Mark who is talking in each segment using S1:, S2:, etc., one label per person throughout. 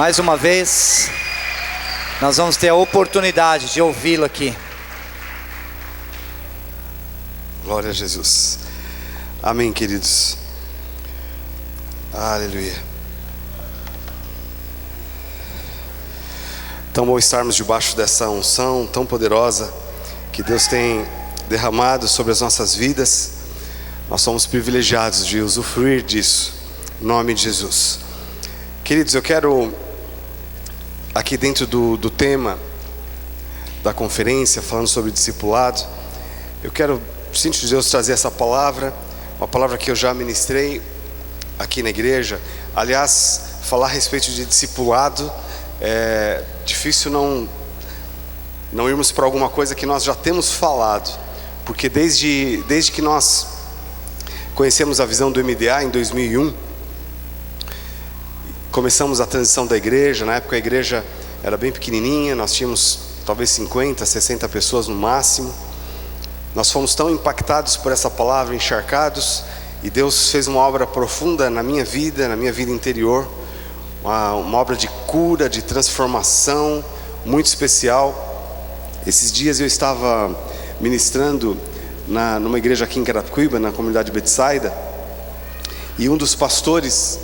S1: Mais uma vez, nós vamos ter a oportunidade de ouvi-lo aqui.
S2: Glória a Jesus. Amém, queridos. Aleluia. Tão bom estarmos debaixo dessa unção tão poderosa que Deus tem derramado sobre as nossas vidas. Nós somos privilegiados de usufruir disso, em nome de Jesus. Queridos, eu quero, aqui dentro do tema da conferência, falando sobre discipulado, eu quero, sinto de Deus, trazer essa palavra, uma palavra que eu já ministrei aqui na igreja. Aliás, falar a respeito de discipulado, é difícil não irmos para alguma coisa que nós já temos falado, porque desde que nós conhecemos a visão do MDA em 2001, começamos a transição da igreja. Na época a igreja era bem pequenininha, nós tínhamos talvez 50, 60 pessoas no máximo. Nós fomos tão impactados por essa palavra, encharcados, e Deus fez uma obra profunda na minha vida interior, uma obra de cura, de transformação muito especial. Esses dias eu estava ministrando numa igreja aqui em Carapicuíba, na comunidade Betsaida, e um dos pastores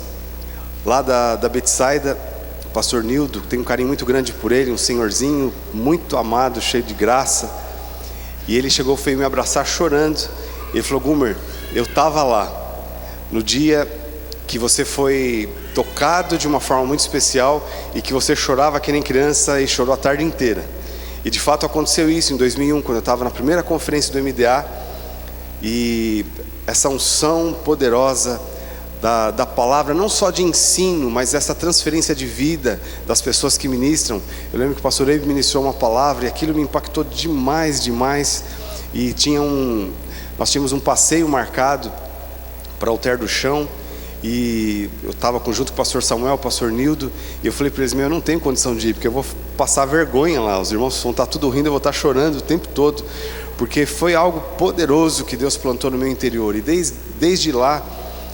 S2: lá da Betsaida, o pastor Nildo, tenho um carinho muito grande por ele, um senhorzinho muito amado, cheio de graça, e ele chegou, veio me abraçar chorando. Ele falou: Gumer, eu estava lá no dia que você foi tocado de uma forma muito especial e que você chorava que nem criança e chorou a tarde inteira. E de fato aconteceu isso em 2001, quando eu estava na primeira conferência do MDA, e essa unção poderosa da palavra, não só de ensino, mas essa transferência de vida das pessoas que ministram. Eu lembro que o pastor Eibe ministrou uma palavra e aquilo me impactou demais. E nós tínhamos um passeio marcado para o Alter do Chão, e eu estava junto com o pastor Samuel, o pastor Nildo, e eu falei para eles: eu não tenho condição de ir, porque eu vou passar vergonha lá, os irmãos vão estar tudo rindo, eu vou estar chorando o tempo todo, porque foi algo poderoso que Deus plantou no meu interior. E desde lá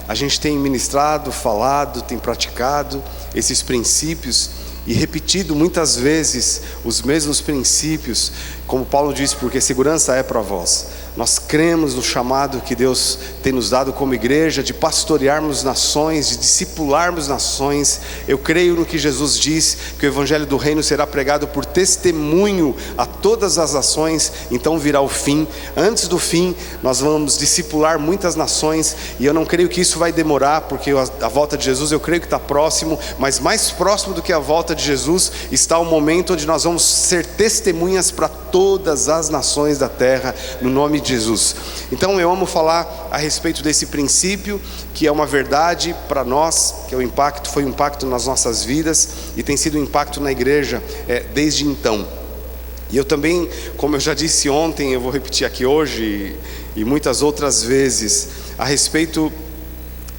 S2: a gente tem ministrado, falado, tem praticado esses princípios e repetido muitas vezes os mesmos princípios, como Paulo diz, porque segurança é para vós. Nós cremos no chamado que Deus tem nos dado como igreja, de pastorearmos nações, de discipularmos nações. Eu creio no que Jesus diz, que o evangelho do reino será pregado por testemunho a todas as nações, então virá o fim. Antes do fim nós vamos discipular muitas nações, e eu não creio que isso vai demorar, porque a volta de Jesus eu creio que está próximo, mas mais próximo do que a volta de Jesus está o momento onde nós vamos ser testemunhas para todas as nações da terra, no nome de Jesus. Então eu amo falar a respeito desse princípio, que é uma verdade para nós, que é foi um impacto nas nossas vidas, e tem sido um impacto na igreja desde então. E eu também, como eu já disse ontem, eu vou repetir aqui hoje e muitas outras vezes, a respeito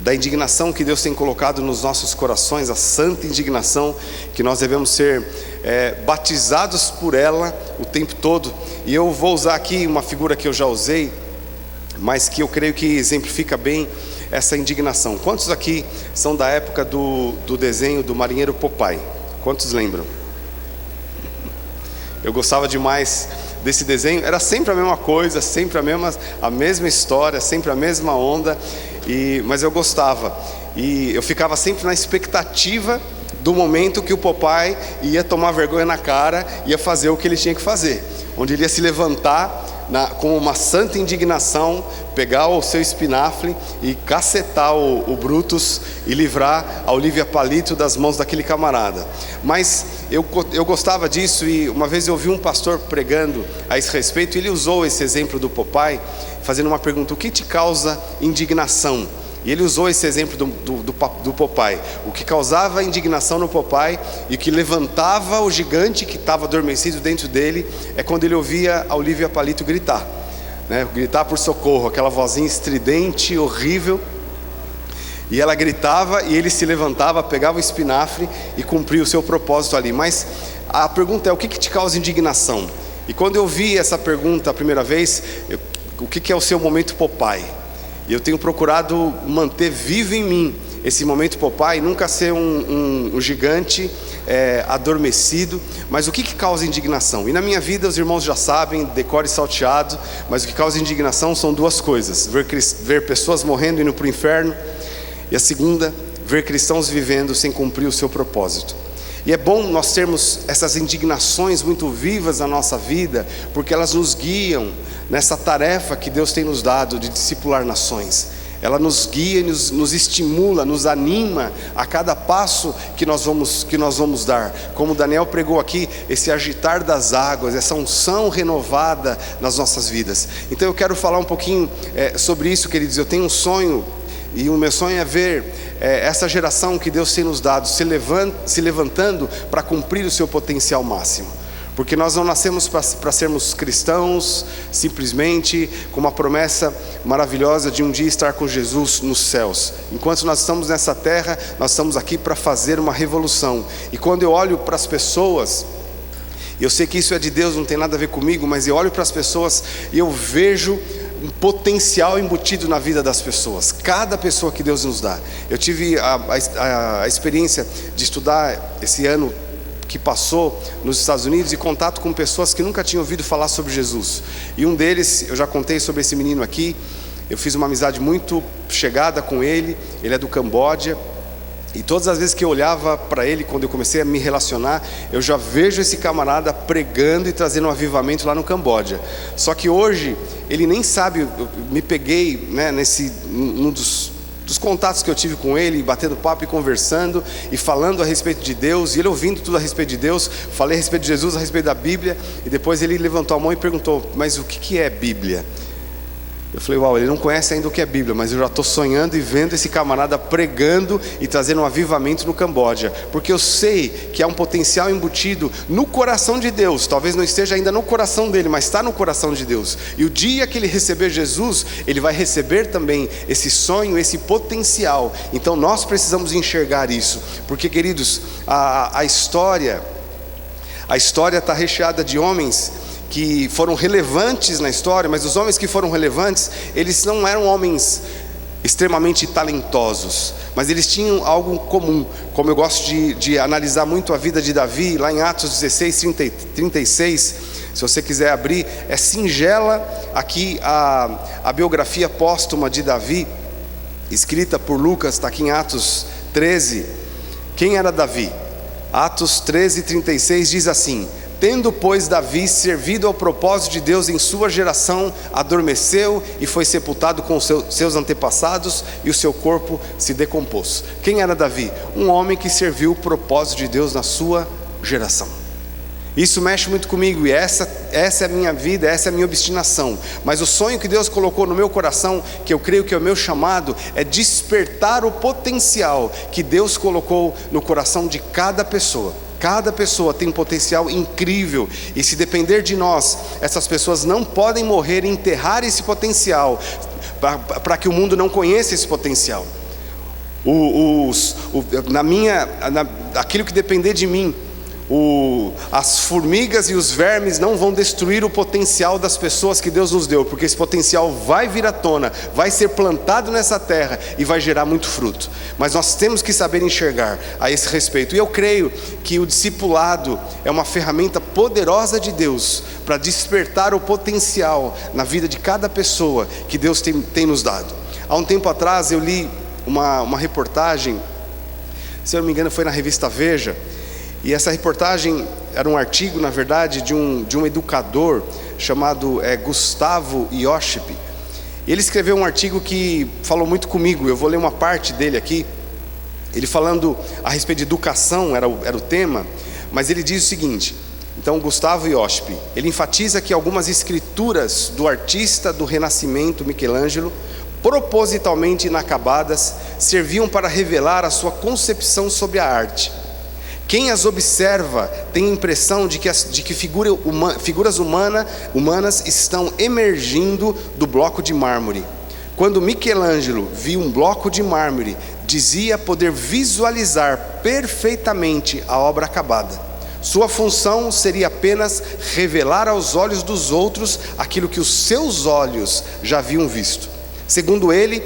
S2: da indignação que Deus tem colocado nos nossos corações, a santa indignação, que nós devemos ser batizados por ela o tempo todo. E eu vou usar aqui uma figura que eu já usei, mas que eu creio que exemplifica bem essa indignação. Quantos aqui são da época do desenho do Marinheiro Popeye? Quantos lembram? Eu gostava demais desse desenho, era sempre a mesma coisa, sempre a mesma história, sempre a mesma onda, mas eu gostava, e eu ficava sempre na expectativa do momento que o Popeye ia tomar vergonha na cara, ia fazer o que ele tinha que fazer, onde ele ia se levantar com uma santa indignação, pegar o seu espinafre e cacetar o Brutus e livrar a Olivia Palito das mãos daquele camarada. Mas eu gostava disso, e uma vez eu ouvi um pastor pregando a esse respeito, e ele usou esse exemplo do Popeye, fazendo uma pergunta: o que te causa indignação? E ele usou esse exemplo do Popeye. O que causava indignação no Popeye e que levantava o gigante que estava adormecido dentro dele é quando ele ouvia a Olivia Palito gritar, gritar por socorro, aquela vozinha estridente, horrível. E ela gritava e ele se levantava, pegava o espinafre e cumpria o seu propósito ali. Mas a pergunta é: o que te causa indignação? E quando eu vi essa pergunta a primeira vez, o que é o seu momento Popeye? E eu tenho procurado manter vivo em mim esse momento Popeye nunca ser um gigante adormecido. Mas o que causa indignação? E na minha vida os irmãos já sabem, decore salteado, mas o que causa indignação são duas coisas: ver pessoas morrendo e indo para o inferno, e a segunda, ver cristãos vivendo sem cumprir o seu propósito. E é bom nós termos essas indignações muito vivas na nossa vida, porque elas nos guiam nessa tarefa que Deus tem nos dado de discipular nações. Ela nos guia, nos estimula, nos anima a cada passo que nós vamos dar. Como Daniel pregou aqui, esse agitar das águas, essa unção renovada nas nossas vidas. Então eu quero falar um pouquinho sobre isso, queridos. Eu tenho um sonho, e o meu sonho é ver essa geração que Deus tem nos dado se levantando para cumprir o seu potencial máximo. Porque nós não nascemos para sermos cristãos simplesmente com uma promessa maravilhosa de um dia estar com Jesus nos céus. Enquanto nós estamos nessa terra, nós estamos aqui para fazer uma revolução. E quando eu olho para as pessoas, eu sei que isso é de Deus, não tem nada a ver comigo, mas eu olho para as pessoas e eu vejo um potencial embutido na vida das pessoas, cada pessoa que Deus nos dá. Eu tive a experiência de estudar esse ano que passou nos Estados Unidos e contato com pessoas que nunca tinham ouvido falar sobre Jesus. E um deles, eu já contei sobre esse menino aqui, eu fiz uma amizade muito chegada com ele. Ele é do Camboja, e todas as vezes que eu olhava para ele, quando eu comecei a me relacionar, eu já vejo esse camarada pregando e trazendo um avivamento lá no Camboja. Só que hoje, ele nem sabe, eu me peguei num dos contatos que eu tive com ele, batendo papo e conversando, e falando a respeito de Deus, e ele ouvindo tudo a respeito de Deus. Falei a respeito de Jesus, a respeito da Bíblia, e depois ele levantou a mão e perguntou: mas o que é Bíblia? Eu falei: uau, ele não conhece ainda o que é Bíblia, mas eu já estou sonhando e vendo esse camarada pregando e trazendo um avivamento no Camboja, porque eu sei que há um potencial embutido no coração de Deus. Talvez não esteja ainda no coração dele, mas está no coração de Deus. E o dia que ele receber Jesus, ele vai receber também esse sonho, esse potencial. Então nós precisamos enxergar isso, porque, queridos, a história está recheada de homens que foram relevantes na história, mas os homens que foram relevantes, eles não eram homens extremamente talentosos, mas eles tinham algo comum. Como eu gosto de analisar muito a vida de Davi, lá em Atos 16, 36, se você quiser abrir, é singela aqui a biografia póstuma de Davi, escrita por Lucas, está aqui em Atos 13. Quem era Davi? Atos 13, 36 diz assim: tendo, pois, Davi servido ao propósito de Deus em sua geração, adormeceu e foi sepultado com seus antepassados, e o seu corpo se decompôs. Quem era Davi? Um homem que serviu o propósito de Deus na sua geração. Isso mexe muito comigo, e essa é a minha vida, essa é a minha obstinação. Mas o sonho que Deus colocou no meu coração, que eu creio que é o meu chamado, é despertar o potencial que Deus colocou no coração de cada pessoa. Cada pessoa tem um potencial incrível, e se depender de nós, essas pessoas não podem morrer e enterrar esse potencial, para que o mundo não conheça esse potencial. Aquilo que depender de mim, as formigas e os vermes não vão destruir o potencial das pessoas que Deus nos deu, porque esse potencial vai vir à tona, vai ser plantado nessa terra e vai gerar muito fruto. Mas nós temos que saber enxergar a esse respeito. E eu creio que o discipulado é uma ferramenta poderosa de Deus para despertar o potencial na vida de cada pessoa que Deus tem nos dado. Há um tempo atrás eu li uma reportagem, se eu não me engano foi na revista Veja. E essa reportagem era um artigo, na verdade, de um educador chamado Gustavo Yoship. Ele escreveu um artigo que falou muito comigo. Eu vou ler uma parte dele aqui. Ele falando a respeito de educação, era o tema, mas ele diz o seguinte. Então, Gustavo Yoship, ele enfatiza que algumas escrituras do artista do Renascimento, Michelangelo, propositalmente inacabadas, serviam para revelar a sua concepção sobre a arte. Quem as observa tem a impressão de que figuras humanas estão emergindo do bloco de mármore. Quando Michelangelo viu um bloco de mármore, dizia poder visualizar perfeitamente a obra acabada. Sua função seria apenas revelar aos olhos dos outros aquilo que os seus olhos já haviam visto. Segundo ele,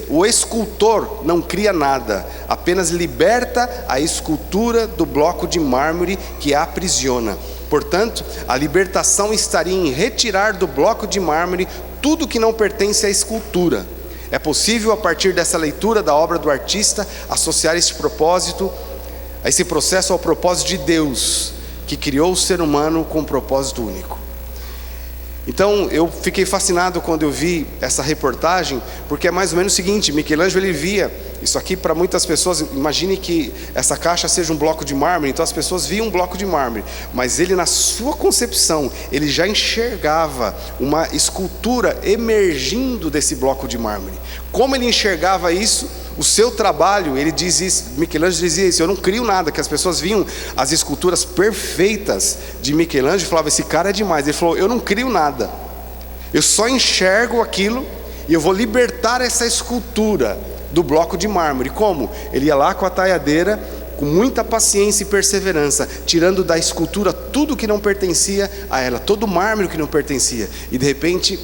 S2: o escultor não cria nada, apenas liberta a escultura do bloco de mármore que a aprisiona. Portanto, a libertação estaria em retirar do bloco de mármore tudo que não pertence à escultura. É possível, a partir dessa leitura da obra do artista, associar esse processo ao propósito de Deus, que criou o ser humano com um propósito único. Então eu fiquei fascinado quando eu vi essa reportagem, porque é mais ou menos o seguinte: Michelangelo, ele via isso aqui. Para muitas pessoas, imagine que essa caixa seja um bloco de mármore, então as pessoas viam um bloco de mármore, mas ele, na sua concepção, ele já enxergava uma escultura emergindo desse bloco de mármore. Como ele enxergava isso? O seu trabalho, ele diz isso, Michelangelo dizia isso: eu não crio nada. Que as pessoas viam as esculturas perfeitas de Michelangelo e falavam, esse cara é demais. Ele falou, eu não crio nada, eu só enxergo aquilo e eu vou libertar essa escultura do bloco de mármore. Como? Ele ia lá com a talhadeira, com muita paciência e perseverança, tirando da escultura tudo que não pertencia a ela, todo o mármore que não pertencia, e de repente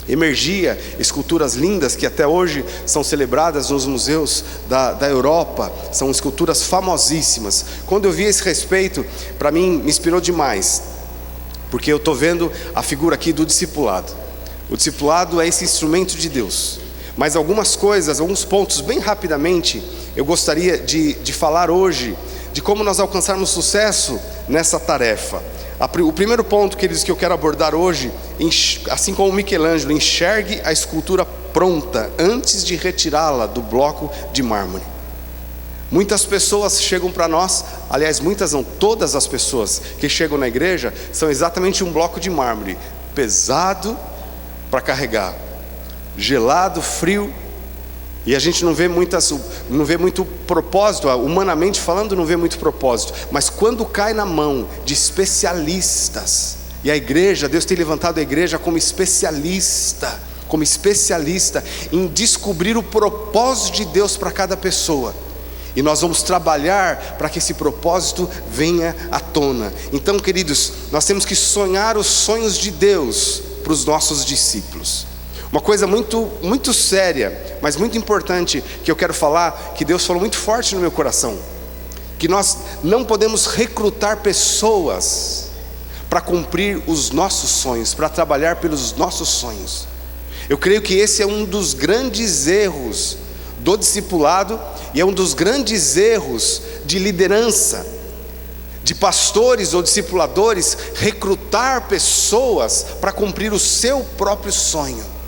S2: emergia esculturas lindas que até hoje são celebradas nos museus da Europa. São esculturas famosíssimas. Quando eu vi esse respeito, para mim me inspirou demais, porque eu estou vendo a figura aqui do discipulado. O discipulado é esse instrumento de Deus. Mas algumas coisas, alguns pontos, bem rapidamente, eu gostaria de falar hoje, de como nós alcançarmos sucesso nessa tarefa. O primeiro ponto, queridos, que eu quero abordar hoje, assim como Michelangelo, enxergue a escultura pronta antes de retirá-la do bloco de mármore. Muitas pessoas chegam para nós, aliás, muitas não, todas as pessoas que chegam na igreja são exatamente um bloco de mármore, pesado para carregar, gelado, frio. E a gente não vê muito propósito, humanamente falando, não vê muito propósito. Mas quando cai na mão de especialistas, e a igreja, Deus tem levantado a igreja como especialista em descobrir o propósito de Deus para cada pessoa. E nós vamos trabalhar para que esse propósito venha à tona. Então, queridos, nós temos que sonhar os sonhos de Deus para os nossos discípulos. Uma coisa muito séria, mas muito importante, que eu quero falar, que Deus falou muito forte no meu coração, que nós não podemos recrutar pessoas para cumprir os nossos sonhos, para trabalhar pelos nossos sonhos. Eu creio que esse é um dos grandes erros do discipulado, e é um dos grandes erros de liderança, de pastores ou discipuladores, recrutar pessoas para cumprir o seu próprio sonho.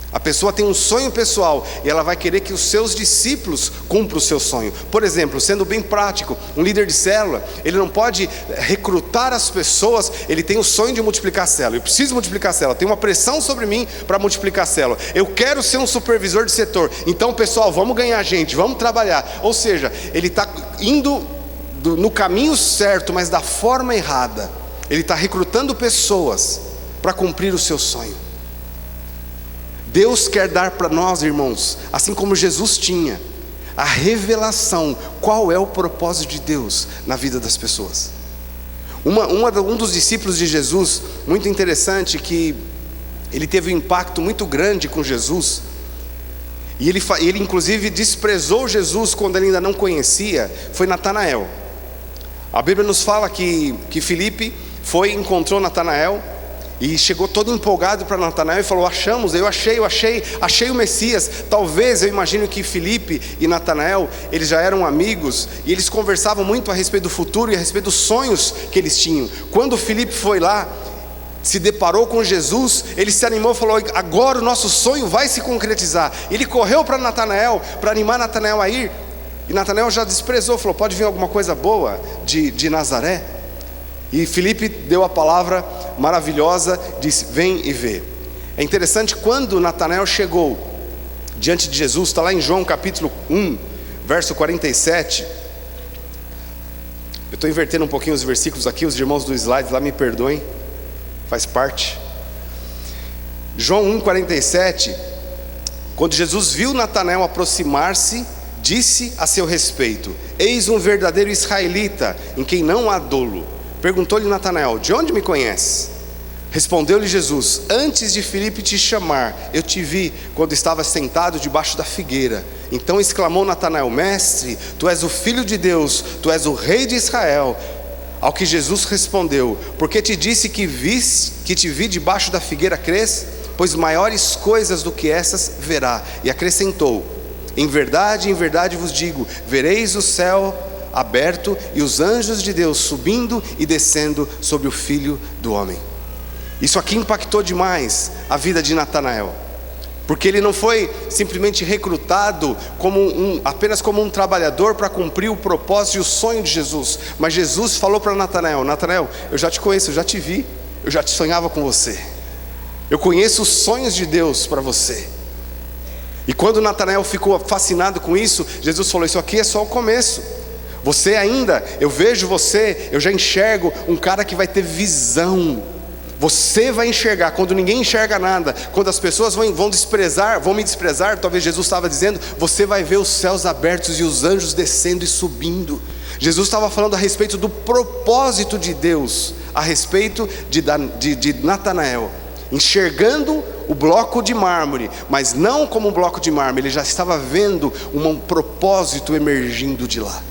S2: A pessoa tem um sonho pessoal e ela vai querer que os seus discípulos cumpram o seu sonho. Por exemplo, sendo bem prático, um líder de célula, ele não pode recrutar as pessoas. Ele tem o sonho de multiplicar a célula, eu preciso multiplicar a célula, tem uma pressão sobre mim para multiplicar a célula, eu quero ser um supervisor de setor, então pessoal, vamos ganhar gente, vamos trabalhar. Ou seja, ele está indo no caminho certo, mas da forma errada. Ele está recrutando pessoas para cumprir o seu sonho. Deus quer dar para nós, irmãos, assim como Jesus tinha, a revelação, qual é o propósito de Deus na vida das pessoas. Um dos discípulos de Jesus, muito interessante, que ele teve um impacto muito grande com Jesus, e ele inclusive desprezou Jesus quando ele ainda não conhecia, foi Natanael. A Bíblia nos fala que Filipe encontrou Natanael, e chegou todo empolgado para Natanael e falou, eu achei o Messias. Talvez, eu imagino que Filipe e Natanael, eles já eram amigos, e eles conversavam muito a respeito do futuro e a respeito dos sonhos que eles tinham. Quando Filipe foi lá, se deparou com Jesus, ele se animou e falou, agora o nosso sonho vai se concretizar. Ele correu para Natanael, para animar Natanael a ir, e Natanael já desprezou, falou, pode vir alguma coisa boa de Nazaré? E Filipe deu a palavra maravilhosa, disse, vem e vê. É interessante, quando Natanael chegou diante de Jesus, está lá em João capítulo 1, verso 47. Eu estou invertendo um pouquinho os versículos aqui, os irmãos do slide lá me perdoem, faz parte. João 1,47. Quando Jesus viu Natanael aproximar-se, disse a seu respeito, eis um verdadeiro israelita, em quem não há dolo. Perguntou-lhe Natanael, de onde me conhece? Respondeu-lhe Jesus: antes de Filipe te chamar, eu te vi quando estava sentado debaixo da figueira. Então exclamou Natanael: Mestre, tu és o Filho de Deus, tu és o Rei de Israel. Ao que Jesus respondeu: porque te disse que te vi debaixo da figueira, crês? Pois maiores coisas do que essas verá. E acrescentou: em verdade vos digo, vereis o céu aberto e os anjos de Deus subindo e descendo sobre o Filho do Homem. Isso aqui impactou demais a vida de Natanael, porque ele não foi simplesmente recrutado apenas como um trabalhador para cumprir o propósito e o sonho de Jesus. Mas Jesus falou para Natanael: Natanael, eu já te conheço, eu já te vi, eu já te sonhava com você, eu conheço os sonhos de Deus para você. E quando Natanael ficou fascinado com isso, Jesus falou: isso aqui é só o começo. Você ainda, eu vejo você, eu já enxergo um cara que vai ter visão. Você vai enxergar quando ninguém enxerga nada, quando as pessoas vão me desprezar, talvez Jesus estava dizendo, você vai ver os céus abertos e os anjos descendo e subindo. Jesus estava falando a respeito do propósito de Deus, a respeito de Natanael, enxergando o bloco de mármore, mas não como um bloco de mármore, ele já estava vendo um propósito emergindo de lá.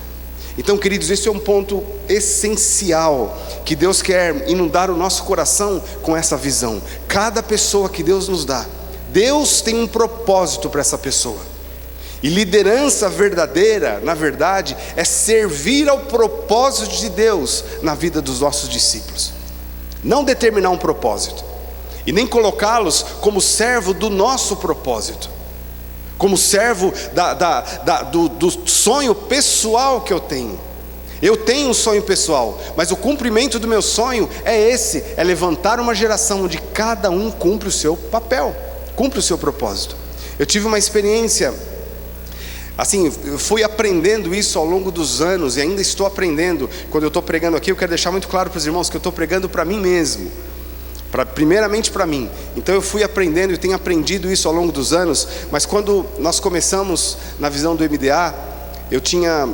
S2: Então, queridos, esse é um ponto essencial, que Deus quer inundar o nosso coração com essa visão. Cada pessoa que Deus nos dá, Deus tem um propósito para essa pessoa. E liderança verdadeira, na verdade, é servir ao propósito de Deus na vida dos nossos discípulos. Não determinar um propósito, e nem colocá-los como servo do nosso propósito, como servo do sonho pessoal que eu tenho. Eu tenho um sonho pessoal, mas o cumprimento do meu sonho é esse: é levantar uma geração onde cada um cumpre o seu papel, cumpre o seu propósito. Eu tive uma experiência, assim, eu fui aprendendo isso ao longo dos anos, e ainda estou aprendendo. Quando eu estou pregando aqui, eu quero deixar muito claro para os irmãos que eu estou pregando para mim mesmo, primeiramente para mim. Então eu fui aprendendo e tenho aprendido isso ao longo dos anos. Mas quando nós começamos na visão do MDA, eu tinha,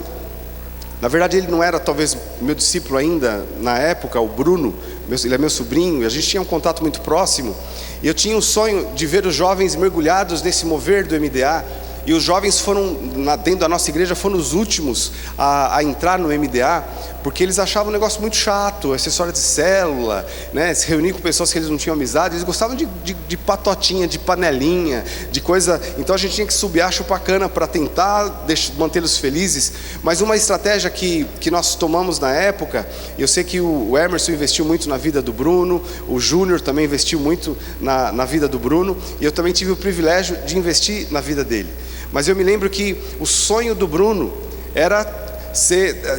S2: na verdade ele não era talvez meu discípulo ainda na época, o Bruno, ele é meu sobrinho, e a gente tinha um contato muito próximo, e eu tinha um sonho de ver os jovens mergulhados nesse mover do MDA. E os jovens foram, dentro da nossa igreja, foram os últimos a entrar no MDA, porque eles achavam um negócio muito chato, essa história de célula, né? Se reunir com pessoas que eles não tinham amizade. Eles gostavam de patotinha, de panelinha, de coisa. Então a gente tinha que subir a chupacana para tentar mantê-los felizes. Mas uma estratégia que nós tomamos na época, eu sei que o Emerson investiu muito na vida do Bruno, o Júnior também investiu muito na vida do Bruno, e eu também tive o privilégio de investir na vida dele. Mas eu me lembro que o sonho do Bruno era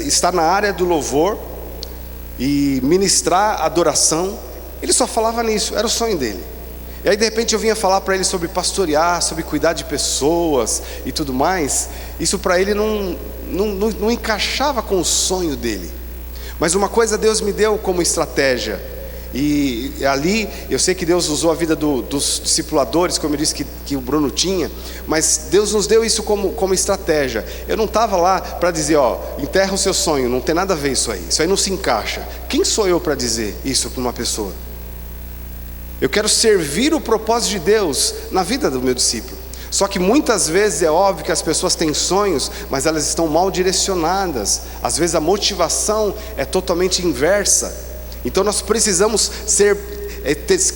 S2: estar na área do louvor e ministrar adoração. Ele só falava nisso, era o sonho dele. E aí de repente eu vinha falar para ele sobre pastorear, sobre cuidar de pessoas e tudo mais. Isso para ele não encaixava com o sonho dele. Mas uma coisa Deus me deu como estratégia. E ali, eu sei que Deus usou a vida dos discipuladores, como eu disse que o Bruno tinha, mas Deus nos deu isso como estratégia. Eu não estava lá para dizer, enterra o seu sonho, não tem nada a ver isso aí não se encaixa. Quem sou eu para dizer isso para uma pessoa? Eu quero servir o propósito de Deus na vida do meu discípulo. Só que muitas vezes é óbvio que as pessoas têm sonhos, mas elas estão mal direcionadas. Às vezes a motivação é totalmente inversa. Então nós precisamos ser,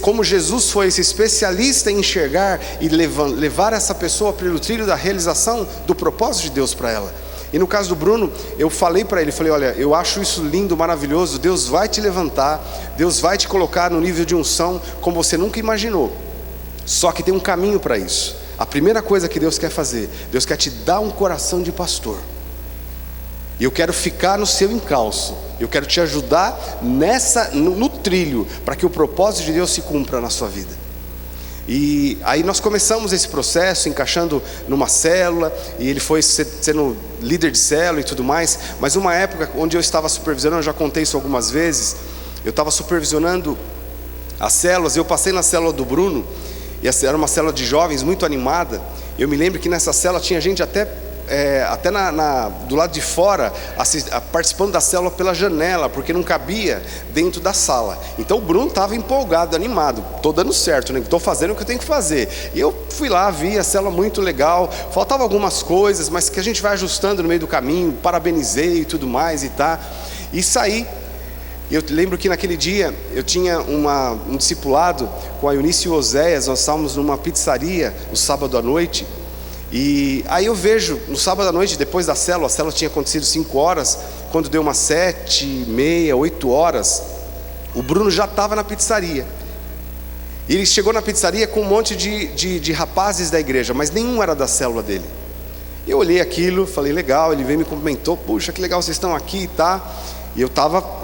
S2: como Jesus foi esse especialista em enxergar e levar essa pessoa pelo trilho da realização do propósito de Deus para ela. E no caso do Bruno, eu falei para ele, olha, eu acho isso lindo, maravilhoso, Deus vai te levantar, Deus vai te colocar no nível de unção como você nunca imaginou. Só que tem um caminho para isso. A primeira coisa que Deus quer fazer, Deus quer te dar um coração de pastor. E eu quero ficar no seu encalço, eu quero te ajudar no trilho, para que o propósito de Deus se cumpra na sua vida. E aí nós começamos esse processo, encaixando numa célula, e ele foi sendo líder de célula e tudo mais. Mas uma época onde eu estava supervisionando, eu já contei isso algumas vezes, eu estava supervisionando as células, eu passei na célula do Bruno, e essa era uma célula de jovens muito animada. Eu me lembro que nessa célula tinha gente até até do lado de fora, participando da célula pela janela, porque não cabia dentro da sala. Então o Bruno estava empolgado, animado, estou dando certo, né? Estou fazendo o que eu tenho que fazer. E eu fui lá, vi a célula muito legal, faltavam algumas coisas, mas que a gente vai ajustando no meio do caminho, parabenizei e tudo mais e saí. Eu lembro que naquele dia eu tinha um discipulado com a Eunice e o Oséias. Nós estávamos numa pizzaria no sábado à noite. E aí eu vejo, no sábado à noite, depois da célula, a célula tinha acontecido 5 horas, quando deu umas 7h30, 8 horas, o Bruno já estava na pizzaria. E ele chegou na pizzaria com um monte de rapazes da igreja, mas nenhum era da célula dele. Eu olhei aquilo, falei, legal, ele veio e me cumprimentou, puxa, que legal, vocês estão aqui, tá? E eu estava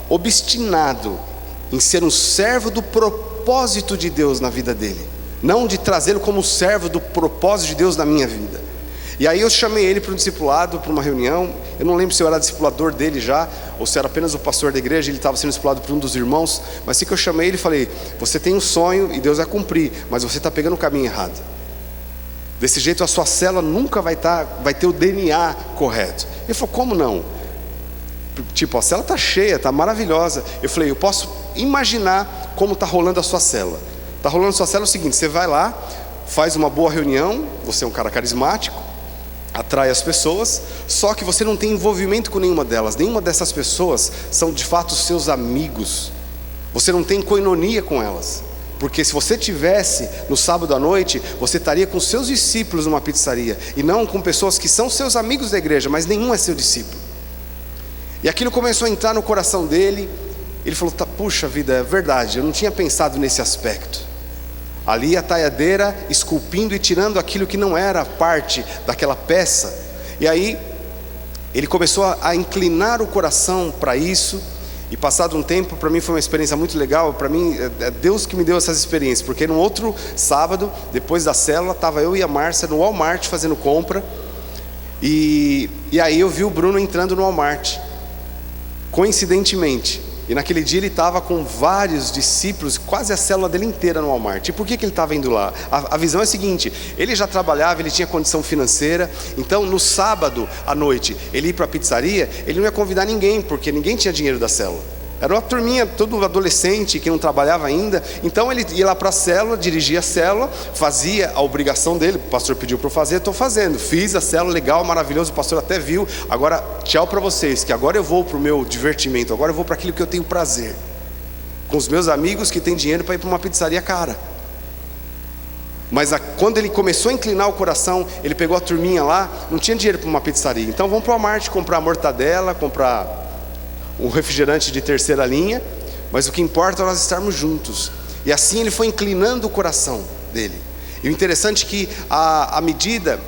S2: obstinado em ser um servo do propósito de Deus na vida dele, não de trazê-lo como servo do propósito de Deus na minha vida. E aí eu chamei ele para um discipulado, para uma reunião. Eu não lembro se eu era discipulador dele já, ou se era apenas o pastor da igreja. Ele estava sendo discipulado por um dos irmãos. Mas assim que eu chamei ele, falei, você tem um sonho e Deus vai cumprir, mas você está pegando o caminho errado. Desse jeito a sua célula nunca vai ter o DNA correto. Ele falou, como não? Tipo, a célula está cheia, está maravilhosa. Eu falei, eu posso imaginar como está rolando a sua célula. Está rolando a sua célula é o seguinte, você vai lá, faz uma boa reunião, você é um cara carismático, atrai as pessoas, só que você não tem envolvimento com nenhuma delas. Nenhuma dessas pessoas são de fato seus amigos. Você não tem koinonia com elas. Porque se você tivesse no sábado à noite, você estaria com seus discípulos numa pizzaria, e não com pessoas que são seus amigos da igreja, mas nenhum é seu discípulo. E aquilo começou a entrar no coração dele. Ele falou, puxa vida, é verdade, eu não tinha pensado nesse aspecto. Ali a talhadeira esculpindo e tirando aquilo que não era parte daquela peça. E aí ele começou a inclinar o coração para isso. E passado um tempo, para mim foi uma experiência muito legal. Para mim, é Deus que me deu essas experiências. Porque no outro sábado, depois da célula, estava eu e a Márcia no Walmart fazendo compra. E aí eu vi o Bruno entrando no Walmart, coincidentemente. E naquele dia ele estava com vários discípulos, quase a célula dele inteira no Walmart. E por que ele estava indo lá? A visão é a seguinte, ele já trabalhava, ele tinha condição financeira. Então no sábado à noite, ele ia para a pizzaria, ele não ia convidar ninguém, porque ninguém tinha dinheiro da célula. Era uma turminha, todo adolescente que não trabalhava ainda. Então ele ia lá para a célula, dirigia a célula, fazia a obrigação dele. O pastor pediu para eu fazer, estou fazendo. Fiz a célula, legal, maravilhoso, o pastor até viu. Agora tchau para vocês, que agora eu vou para o meu divertimento, agora eu vou para aquilo que eu tenho prazer, com os meus amigos que têm dinheiro para ir para uma pizzaria cara. Mas quando ele começou a inclinar o coração, ele pegou a turminha lá, não tinha dinheiro para uma pizzaria. Então vamos para o Walmart comprar mortadela, comprar um refrigerante de terceira linha, mas o que importa é nós estarmos juntos. E assim ele foi inclinando o coração dele. E o interessante é que à medida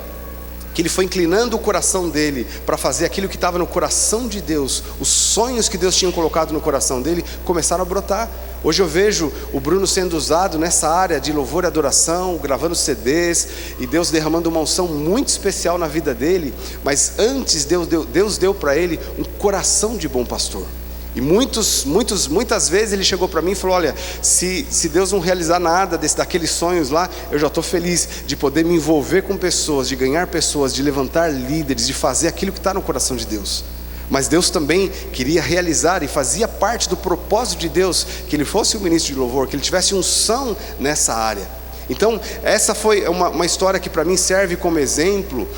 S2: que ele foi inclinando o coração dele para fazer aquilo que estava no coração de Deus, os sonhos que Deus tinha colocado no coração dele começaram a brotar. Hoje eu vejo o Bruno sendo usado nessa área de louvor e adoração, gravando CDs, e Deus derramando uma unção muito especial na vida dele. Mas antes Deus deu para ele um coração de bom pastor. E muitas vezes ele chegou para mim e falou, olha, se Deus não realizar nada daqueles sonhos lá, eu já estou feliz de poder me envolver com pessoas, de ganhar pessoas, de levantar líderes, de fazer aquilo que está no coração de Deus. Mas Deus também queria realizar, e fazia parte do propósito de Deus, que ele fosse um ministro de louvor, que ele tivesse unção nessa área. Então essa foi uma história que para mim serve como exemplo.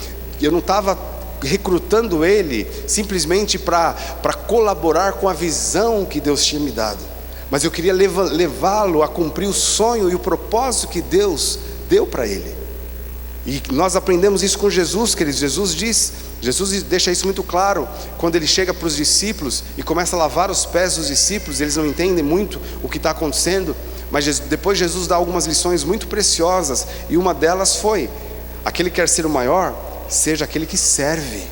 S2: Eu não estava recrutando ele simplesmente para colaborar com a visão que Deus tinha me dado, mas eu queria levá-lo a cumprir o sonho e o propósito que Deus deu para ele. E nós aprendemos isso com Jesus, queridos. Jesus deixa isso muito claro quando ele chega para os discípulos e começa a lavar os pés dos discípulos. Eles não entendem muito o que está acontecendo, mas depois Jesus dá algumas lições muito preciosas, e uma delas foi: aquele que quer ser o maior, seja aquele que serve.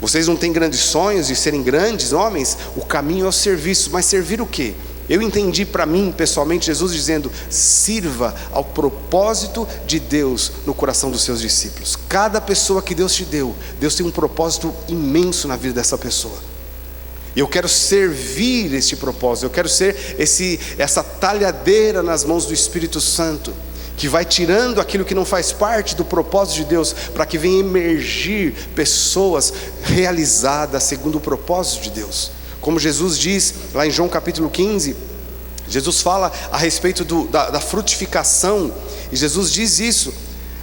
S2: Vocês não têm grandes sonhos de serem grandes homens? O caminho é o serviço. Mas servir o quê? Eu entendi para mim pessoalmente Jesus dizendo: sirva ao propósito de Deus no coração dos seus discípulos. Cada pessoa que Deus te deu, Deus tem um propósito imenso na vida dessa pessoa. E eu quero servir este propósito. Eu quero ser essa talhadeira nas mãos do Espírito Santo, que vai tirando aquilo que não faz parte do propósito de Deus, para que venha emergir pessoas realizadas segundo o propósito de Deus. Como Jesus diz lá em João capítulo 15, Jesus fala a respeito da frutificação, e Jesus diz isso,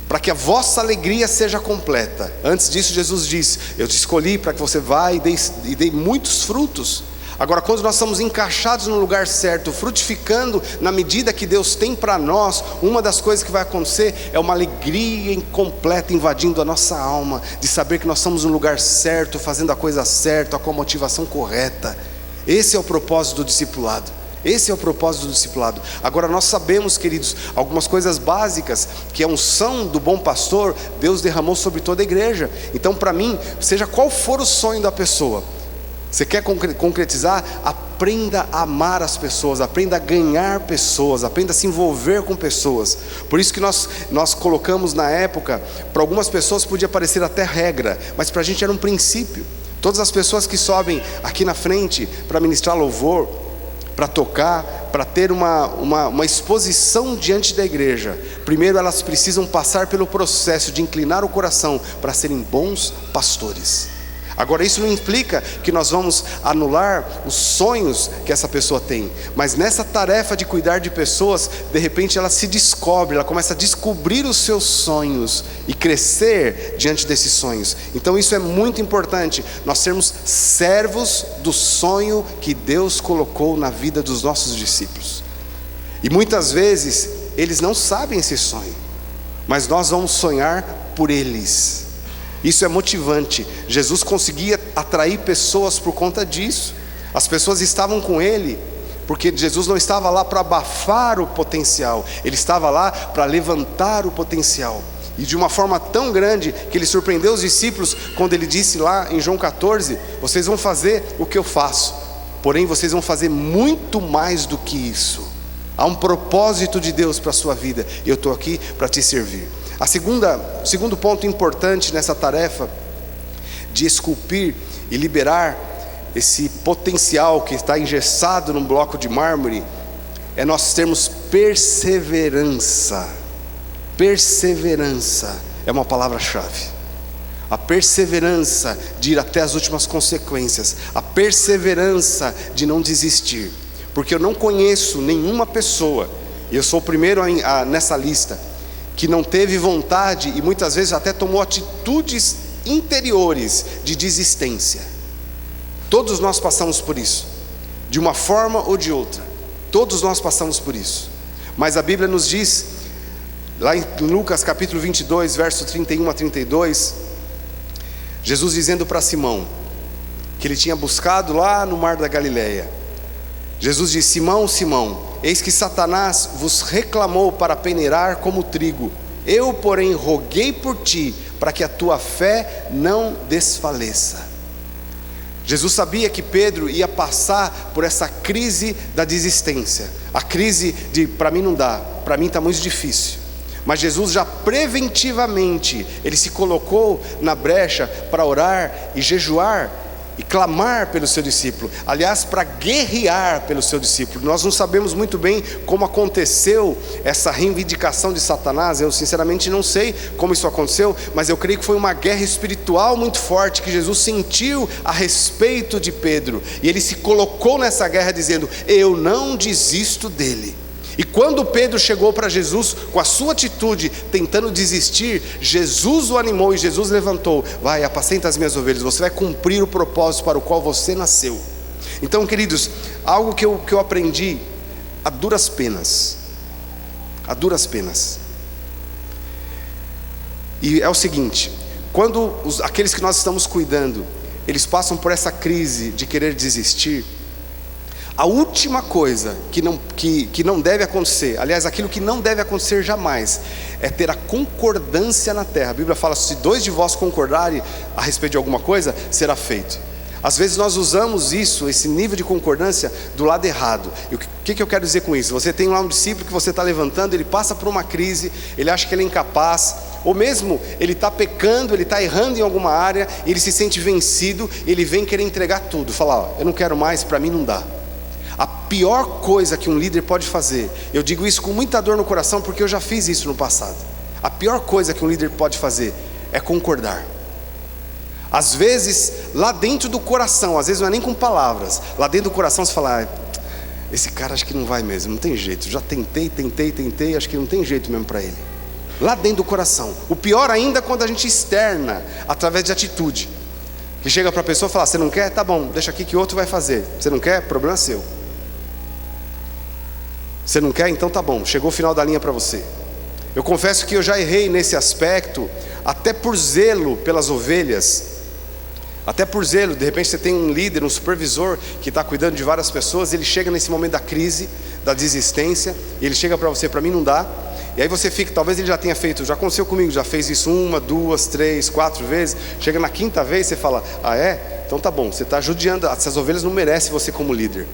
S2: para que a vossa alegria seja completa. Antes disso Jesus diz: eu te escolhi para que você vá e dê muitos frutos. Agora, quando nós estamos encaixados no lugar certo, frutificando na medida que Deus tem para nós, uma das coisas que vai acontecer é uma alegria incompleta invadindo a nossa alma, de saber que nós estamos no lugar certo, fazendo a coisa certa, com a motivação correta. Esse é o propósito do discipulado. Esse é o propósito do discipulado. Agora, nós sabemos, queridos, algumas coisas básicas, que a unção do bom pastor, Deus derramou sobre toda a igreja. Então, para mim, seja qual for o sonho da pessoa, você quer concretizar? Aprenda a amar as pessoas, aprenda a ganhar pessoas, aprenda a se envolver com pessoas. Por isso que nós colocamos na época, para algumas pessoas podia parecer até regra, mas para a gente era um princípio. Todas as pessoas que sobem aqui na frente para ministrar louvor, para tocar, para ter uma exposição diante da igreja, primeiro elas precisam passar pelo processo de inclinar o coração para serem bons pastores. Agora, isso não implica que nós vamos anular os sonhos que essa pessoa tem, mas nessa tarefa de cuidar de pessoas, de repente ela se descobre, ela começa a descobrir os seus sonhos e crescer diante desses sonhos. Então isso é muito importante, nós sermos servos do sonho que Deus colocou na vida dos nossos discípulos. E muitas vezes eles não sabem esse sonho, mas nós vamos sonhar por eles. Isso é motivante. Jesus conseguia atrair pessoas por conta disso. As pessoas estavam com ele, porque Jesus não estava lá para abafar o potencial, ele estava lá para levantar o potencial. E de uma forma tão grande, que ele surpreendeu os discípulos, quando ele disse lá em João 14, vocês vão fazer o que eu faço, porém vocês vão fazer muito mais do que isso. Há um propósito de Deus para a sua vida, e eu estou aqui para te servir. O segundo ponto importante nessa tarefa de esculpir e liberar esse potencial que está engessado num bloco de mármore, é nós termos perseverança. Perseverança é uma palavra-chave. A perseverança de ir até as últimas consequências, a perseverança de não desistir, porque eu não conheço nenhuma pessoa, e eu sou o primeiro nessa lista, que não teve vontade e muitas vezes até tomou atitudes interiores de desistência. Todos nós passamos por isso, de uma forma ou de outra. Todos nós passamos por isso. Mas a Bíblia nos diz, lá em Lucas capítulo 22, verso 31 a 32, Jesus dizendo para Simão, que ele tinha buscado lá no mar da Galileia. Jesus disse: Simão, Simão, eis que Satanás vos reclamou para peneirar como trigo. Eu, porém, roguei por ti, para que a tua fé não desfaleça. Jesus sabia que Pedro ia passar por essa crise da desistência. A crise de, para mim não dá, para mim está muito difícil. Mas Jesus já preventivamente, ele se colocou na brecha para orar e jejuar e clamar pelo seu discípulo, aliás, para guerrear pelo seu discípulo. Nós não sabemos muito bem como aconteceu essa reivindicação de Satanás. Eu sinceramente não sei como isso aconteceu, mas eu creio que foi uma guerra espiritual muito forte que Jesus sentiu a respeito de Pedro, e ele se colocou nessa guerra dizendo: eu não desisto dele. E quando Pedro chegou para Jesus com a sua atitude, tentando desistir, Jesus o animou e Jesus levantou: vai, apacenta as minhas ovelhas, você vai cumprir o propósito para o qual você nasceu. Então, queridos, algo que eu aprendi a duras penas, e é o seguinte: quando aqueles que nós estamos cuidando, eles passam por essa crise de querer desistir, a última coisa que não deve acontecer, aliás, aquilo que não deve acontecer jamais, é ter a concordância na terra. A Bíblia fala: se dois de vós concordarem a respeito de alguma coisa, será feito. Às vezes nós usamos esse nível de concordância do lado errado. E o que eu quero dizer com isso? Você tem lá um discípulo que você está levantando, ele passa por uma crise, ele acha que ele é incapaz, ou mesmo ele está pecando, ele está errando em alguma área, ele se sente vencido, ele vem querer entregar tudo, falar: ó, eu não quero mais, para mim não dá. A pior coisa que um líder pode fazer, eu digo isso com muita dor no coração, porque eu já fiz isso no passado. A pior coisa que um líder pode fazer é concordar. Às vezes, lá dentro do coração, às vezes não é nem com palavras, lá dentro do coração você fala: esse cara acho que não vai mesmo, não tem jeito, já tentei, acho que não tem jeito mesmo para ele. Lá dentro do coração. O pior ainda é quando a gente externa, através de atitude, que chega para a pessoa e fala: você não quer? Tá bom, deixa aqui que outro vai fazer. Você não quer? Problema seu. Você não quer? Então tá bom, chegou o final da linha para você. Eu confesso que eu já errei nesse aspecto, até por zelo pelas ovelhas. Até por zelo, de repente você tem um líder, um supervisor que está cuidando de várias pessoas. Ele chega nesse momento da crise, da desistência, e ele chega para você: para mim não dá. E aí você fica, talvez ele já tenha feito, já aconteceu comigo, já fez isso 1, 2, 3, 4 vezes. Chega na quinta vez, você fala: ah é? Então tá bom, você está judiando, essas ovelhas não merecem você como líder.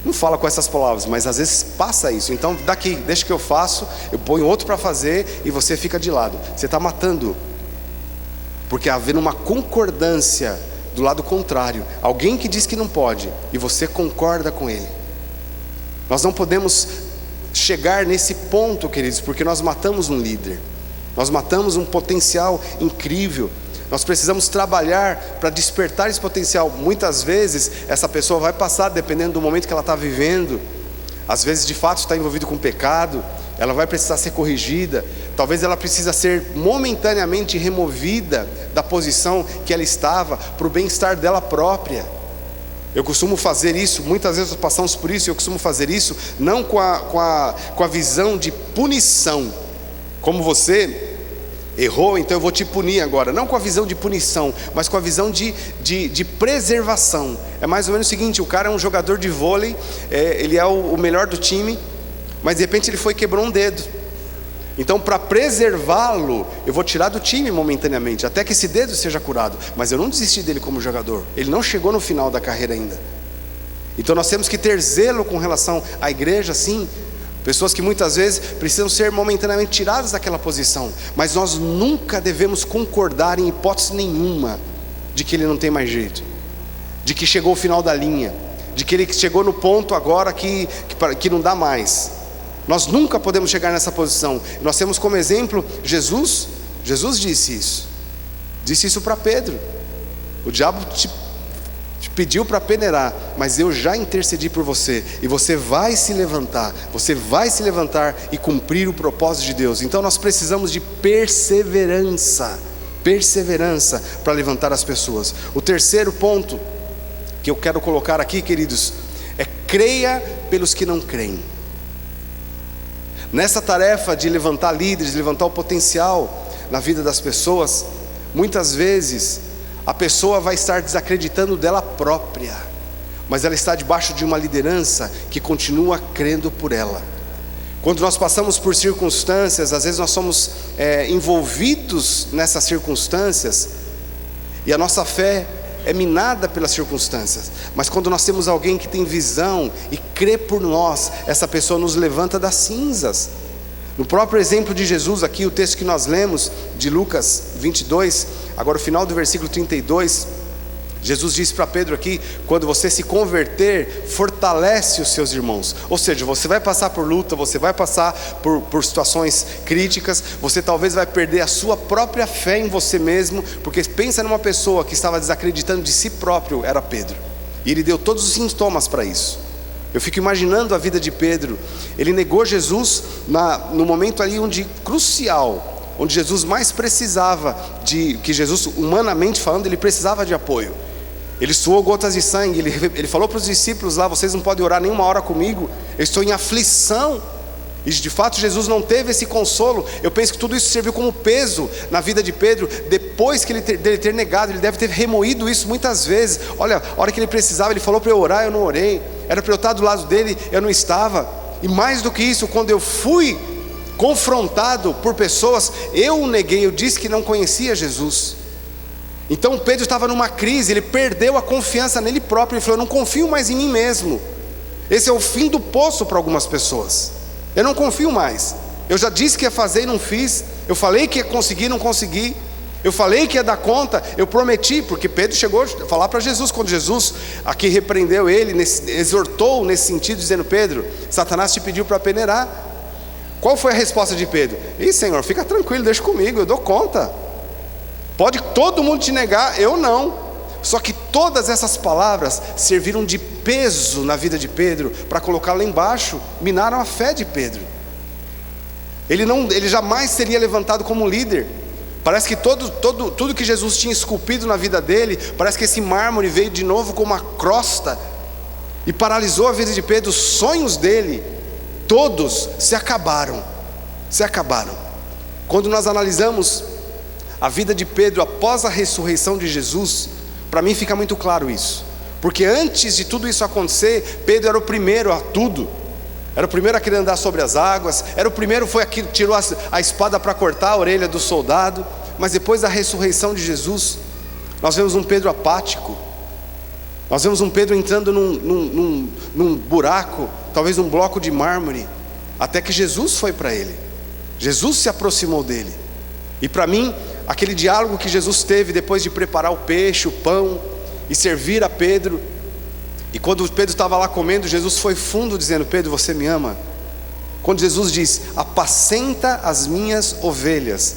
S2: Não fala com essas palavras, mas às vezes passa isso. Então daqui, deixa que eu faço, eu ponho outro para fazer e você fica de lado. Você está matando, porque havendo uma concordância do lado contrário, alguém que diz que não pode e você concorda com ele. Nós não podemos chegar nesse ponto, queridos, porque nós matamos um líder, nós matamos um potencial incrível. Nós precisamos trabalhar para despertar esse potencial. Muitas vezes essa pessoa vai passar, dependendo do momento que ela está vivendo, às vezes de fato está envolvido com pecado, ela vai precisar ser corrigida. Talvez ela precisa ser momentaneamente removida da posição que ela estava, para o bem-estar dela própria. Eu costumo fazer isso, muitas vezes nós passamos por isso. Eu costumo fazer isso não com a visão de punição, como você errou, então eu vou te punir agora. Não com a visão de punição, mas com a visão de preservação. É mais ou menos o seguinte: o cara é um jogador de vôlei, ele é o melhor do time, mas de repente ele foi e quebrou um dedo. Então, para preservá-lo, eu vou tirar do time momentaneamente, até que esse dedo seja curado. Mas eu não desisti dele como jogador, ele não chegou no final da carreira ainda. Então nós temos que ter zelo com relação à igreja, sim. Pessoas que muitas vezes precisam ser momentaneamente tiradas daquela posição, mas nós nunca devemos concordar em hipótese nenhuma de que ele não tem mais jeito, de que chegou o final da linha, de que ele chegou no ponto agora que não dá mais. Nós nunca podemos chegar nessa posição. Nós temos como exemplo Jesus. Jesus disse isso para Pedro: o diabo te pediu para peneirar, mas eu já intercedi por você, e você vai se levantar e cumprir o propósito de Deus. Então nós precisamos de perseverança para levantar as pessoas. O terceiro ponto que eu quero colocar aqui, queridos, é: creia pelos que não creem. Nessa tarefa de levantar líderes, de levantar o potencial na vida das pessoas, muitas vezes a pessoa vai estar desacreditando dela própria, mas ela está debaixo de uma liderança que continua crendo por ela. Quando nós passamos por circunstâncias, às vezes nós somos envolvidos nessas circunstâncias, e a nossa fé é minada pelas circunstâncias. Mas quando nós temos alguém que tem visão e crê por nós, essa pessoa nos levanta das cinzas. No próprio exemplo de Jesus aqui, o texto que nós lemos de Lucas 22, agora o final do versículo 32, Jesus disse para Pedro aqui: quando você se converter, fortalece os seus irmãos. Ou seja, você vai passar por luta, você vai passar por situações críticas, você talvez vai perder a sua própria fé em você mesmo, porque pensa numa pessoa que estava desacreditando de si próprio, era Pedro, e ele deu todos os sintomas para isso. Eu fico imaginando a vida de Pedro. Ele negou Jesus no momento ali crucial, onde Jesus mais precisava que Jesus, humanamente falando, ele precisava de apoio. Ele suou gotas de sangue, ele falou para os discípulos lá: vocês não podem orar nenhuma hora comigo, eu estou em aflição. E de fato Jesus não teve esse consolo. Eu penso que tudo isso serviu como peso na vida de Pedro. Depois dele ter negado, ele deve ter remoído isso muitas vezes. Olha, a hora que ele precisava, ele falou para eu orar, eu não orei. Era para eu estar do lado dele, eu não estava. E mais do que isso, quando eu fui confrontado por pessoas, eu o neguei, eu disse que não conhecia Jesus. Então Pedro estava numa crise, ele perdeu a confiança nele próprio. Ele falou: eu não confio mais em mim mesmo. Esse é o fim do poço para algumas pessoas. Eu não confio mais. Eu já disse que ia fazer e não fiz. Eu falei que ia conseguir e não consegui. Eu falei que ia dar conta, eu prometi, porque Pedro chegou a falar para Jesus, quando Jesus aqui repreendeu ele, exortou nesse sentido, dizendo: Pedro, Satanás te pediu para peneirar. Qual foi a resposta de Pedro? Senhor, fica tranquilo, deixa comigo, eu dou conta. Pode todo mundo te negar, eu não. Só que todas essas palavras serviram de peso na vida de Pedro, para colocar lá embaixo, minaram a fé de Pedro. Ele jamais seria levantado como líder. Parece que tudo que Jesus tinha esculpido na vida dele, parece que esse mármore veio de novo com uma crosta e paralisou a vida de Pedro. Os sonhos dele, todos se acabaram. Quando nós analisamos a vida de Pedro após a ressurreição de Jesus, para mim fica muito claro isso. Porque antes de tudo isso acontecer, Pedro era o primeiro a tudo. Era o primeiro a querer andar sobre as águas, era o primeiro, foi aqui, tirou a espada para cortar a orelha do soldado. Mas depois da ressurreição de Jesus, nós vemos um Pedro apático. Nós vemos um Pedro entrando num buraco, talvez num bloco de mármore, até que Jesus foi para ele. Jesus se aproximou dele. E para mim, aquele diálogo que Jesus teve depois de preparar o peixe, o pão e servir a Pedro, e quando Pedro estava lá comendo, Jesus foi fundo dizendo: Pedro, você me ama? Quando Jesus diz: apacenta as minhas ovelhas,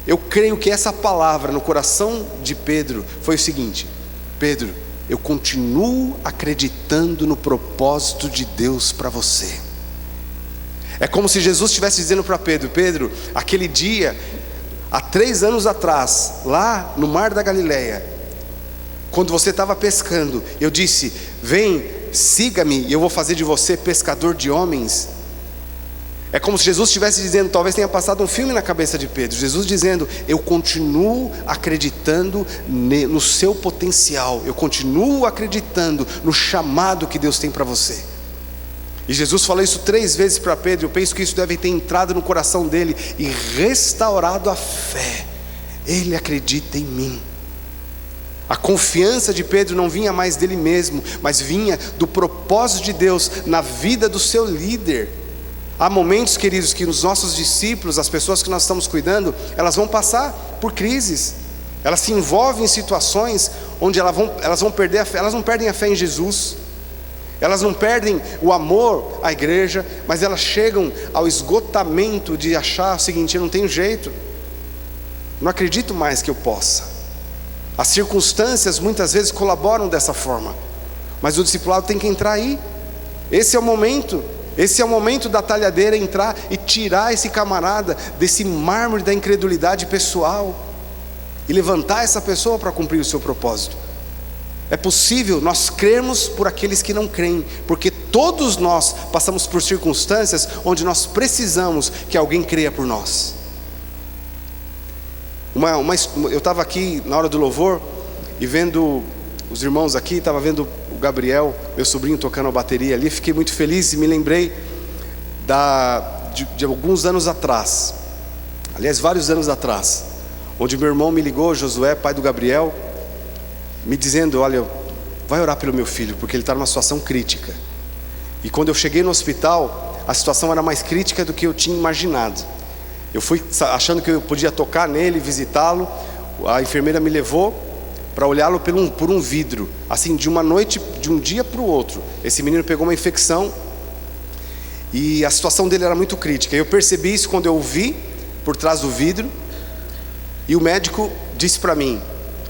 S2: eu creio que essa palavra no coração de Pedro foi o seguinte: Pedro, eu continuo acreditando no propósito de Deus para você. É como se Jesus estivesse dizendo para Pedro: Pedro, aquele dia, há 3 anos atrás, lá no mar da Galileia, quando você estava pescando, eu disse: vem, siga-me e eu vou fazer de você pescador de homens. É como se Jesus estivesse dizendo, talvez tenha passado um filme na cabeça de Pedro, Jesus dizendo: eu continuo acreditando no seu potencial, eu continuo acreditando no chamado que Deus tem para você. E Jesus falou isso 3 vezes para Pedro. Eu penso que isso deve ter entrado no coração dele e restaurado a fé. Ele acredita em mim. A confiança de Pedro não vinha mais dele mesmo, mas vinha do propósito de Deus na vida do seu líder. Há momentos, queridos, que os nossos discípulos, as pessoas que nós estamos cuidando, elas vão passar por crises. Elas se envolvem em situações onde elas vão perder a fé. Elas não perdem a fé em Jesus, elas não perdem o amor à igreja, mas elas chegam ao esgotamento de achar o seguinte: eu não tenho jeito, não acredito mais que eu possa. As circunstâncias muitas vezes colaboram dessa forma, mas o discipulado tem que entrar aí. Esse é o momento da talhadeira entrar e tirar esse camarada desse mármore da incredulidade pessoal e levantar essa pessoa para cumprir o seu propósito. É possível nós crermos por aqueles que não creem, porque todos nós passamos por circunstâncias onde nós precisamos que alguém creia por nós. Eu estava aqui na hora do louvor e vendo os irmãos aqui, estava vendo o Gabriel, meu sobrinho, tocando a bateria ali. Fiquei muito feliz e me lembrei de alguns anos atrás, aliás vários anos atrás, onde meu irmão me ligou, Josué, pai do Gabriel, me dizendo: olha, vai orar pelo meu filho, porque ele está numa situação crítica. E quando eu cheguei no hospital, a situação era mais crítica do que eu tinha imaginado. Eu fui achando que eu podia tocar nele, visitá-lo. A enfermeira me levou para olhá-lo por um vidro, assim, de uma noite, de um dia para o outro. Esse menino pegou uma infecção e a situação dele era muito crítica. Eu percebi isso quando eu o vi por trás do vidro. E o médico disse para mim,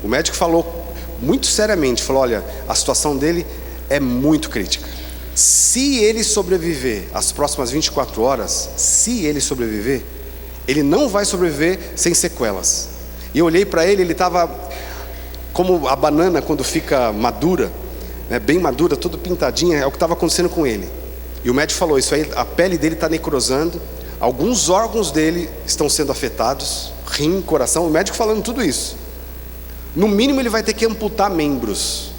S2: o médico falou muito seriamente, falou: olha, a situação dele é muito crítica. Se ele sobreviver as próximas 24 horas, se ele sobreviver, ele não vai sobreviver sem sequelas. E eu olhei para ele, ele estava como a banana quando fica madura, né, bem madura, toda pintadinha. É o que estava acontecendo com ele. E o médico falou: isso aí, a pele dele está necrosando, alguns órgãos dele estão sendo afetados, rim, coração. O médico falando tudo isso. No mínimo ele vai ter que amputar membros.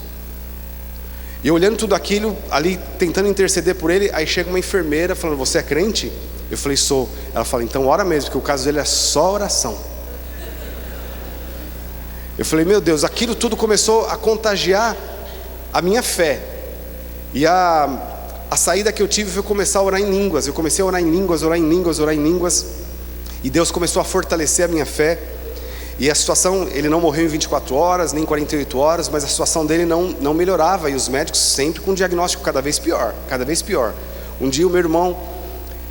S2: E eu olhando tudo aquilo ali, tentando interceder por ele. Aí chega uma enfermeira falando: você é crente? Eu falei: sou. Ela fala: então ora mesmo, porque o caso dele é só oração. Eu falei: meu Deus, aquilo tudo começou a contagiar a minha fé. E a saída que eu tive foi começar a orar em línguas. Eu comecei a orar em línguas, orar em línguas, orar em línguas. E Deus começou a fortalecer a minha fé. E a situação, ele não morreu em 24 horas, nem 48 horas, mas a situação dele não melhorava. E os médicos sempre com um diagnóstico cada vez pior, cada vez pior. Um dia o meu irmão,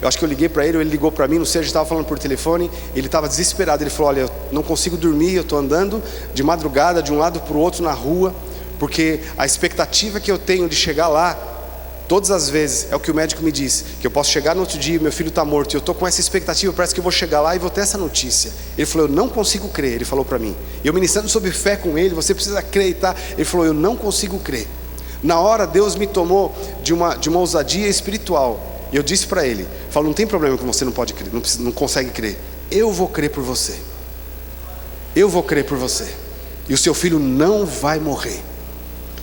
S2: eu acho que eu liguei para ele, ou ele ligou para mim, não sei, a gente estava falando por telefone, ele estava desesperado, ele falou: olha, eu não consigo dormir, eu estou andando de madrugada de um lado para o outro na rua, porque a expectativa que eu tenho de chegar lá, todas as vezes, é o que o médico me disse, que eu posso chegar no outro dia, meu filho está morto, e eu estou com essa expectativa, parece que eu vou chegar lá e vou ter essa notícia. Ele falou: eu não consigo crer, ele falou para mim, e eu ministrando sobre fé com ele, você precisa acreditar, ele falou: eu não consigo crer. Na hora Deus me tomou de uma ousadia espiritual, e eu disse para ele, falou: não tem problema que você não pode crer, não consegue crer, eu vou crer por você, eu vou crer por você, e o seu filho não vai morrer.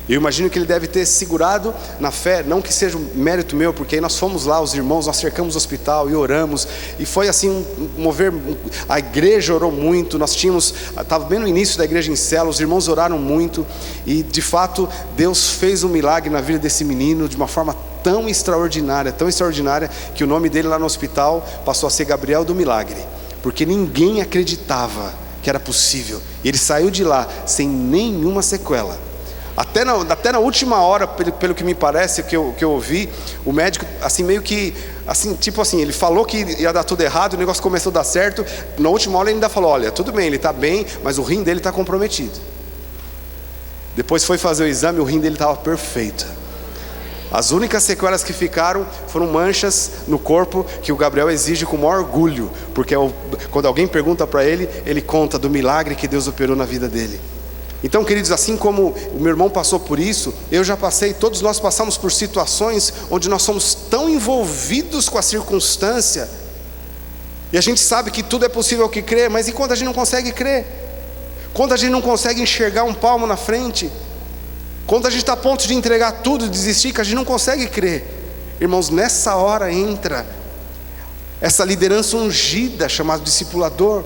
S2: Eu imagino que ele deve ter segurado na fé, não que seja um mérito meu, porque aí nós fomos lá, os irmãos, nós cercamos o hospital e oramos, e foi assim um mover, a igreja orou muito, nós tínhamos, estava bem no início da igreja em célula, os irmãos oraram muito, e de fato Deus fez um milagre na vida desse menino, de uma forma tão extraordinária, que o nome dele lá no hospital passou a ser Gabriel do Milagre, porque ninguém acreditava que era possível, e ele saiu de lá sem nenhuma sequela. Até na última hora, pelo que me parece, que eu ouvi, o médico, assim, meio que, assim, tipo assim, ele falou que ia dar tudo errado, o negócio começou a dar certo, na última hora ele ainda falou: olha, tudo bem, ele está bem, mas o rim dele está comprometido. Depois foi fazer o exame, o rim dele estava perfeito. As únicas sequelas que ficaram foram manchas no corpo, que o Gabriel exige com o maior orgulho, porque quando alguém pergunta para ele, ele conta do milagre que Deus operou na vida dele. Então, queridos, assim como o meu irmão passou por isso, eu já passei, todos nós passamos por situações onde nós somos tão envolvidos com a circunstância, e a gente sabe que tudo é possível que crê, mas e quando a gente não consegue crer? Quando a gente não consegue enxergar um palmo na frente? Quando a gente está a ponto de entregar tudo, desistir, que a gente não consegue crer? Irmãos, nessa hora entra essa liderança ungida, chamada discipulador,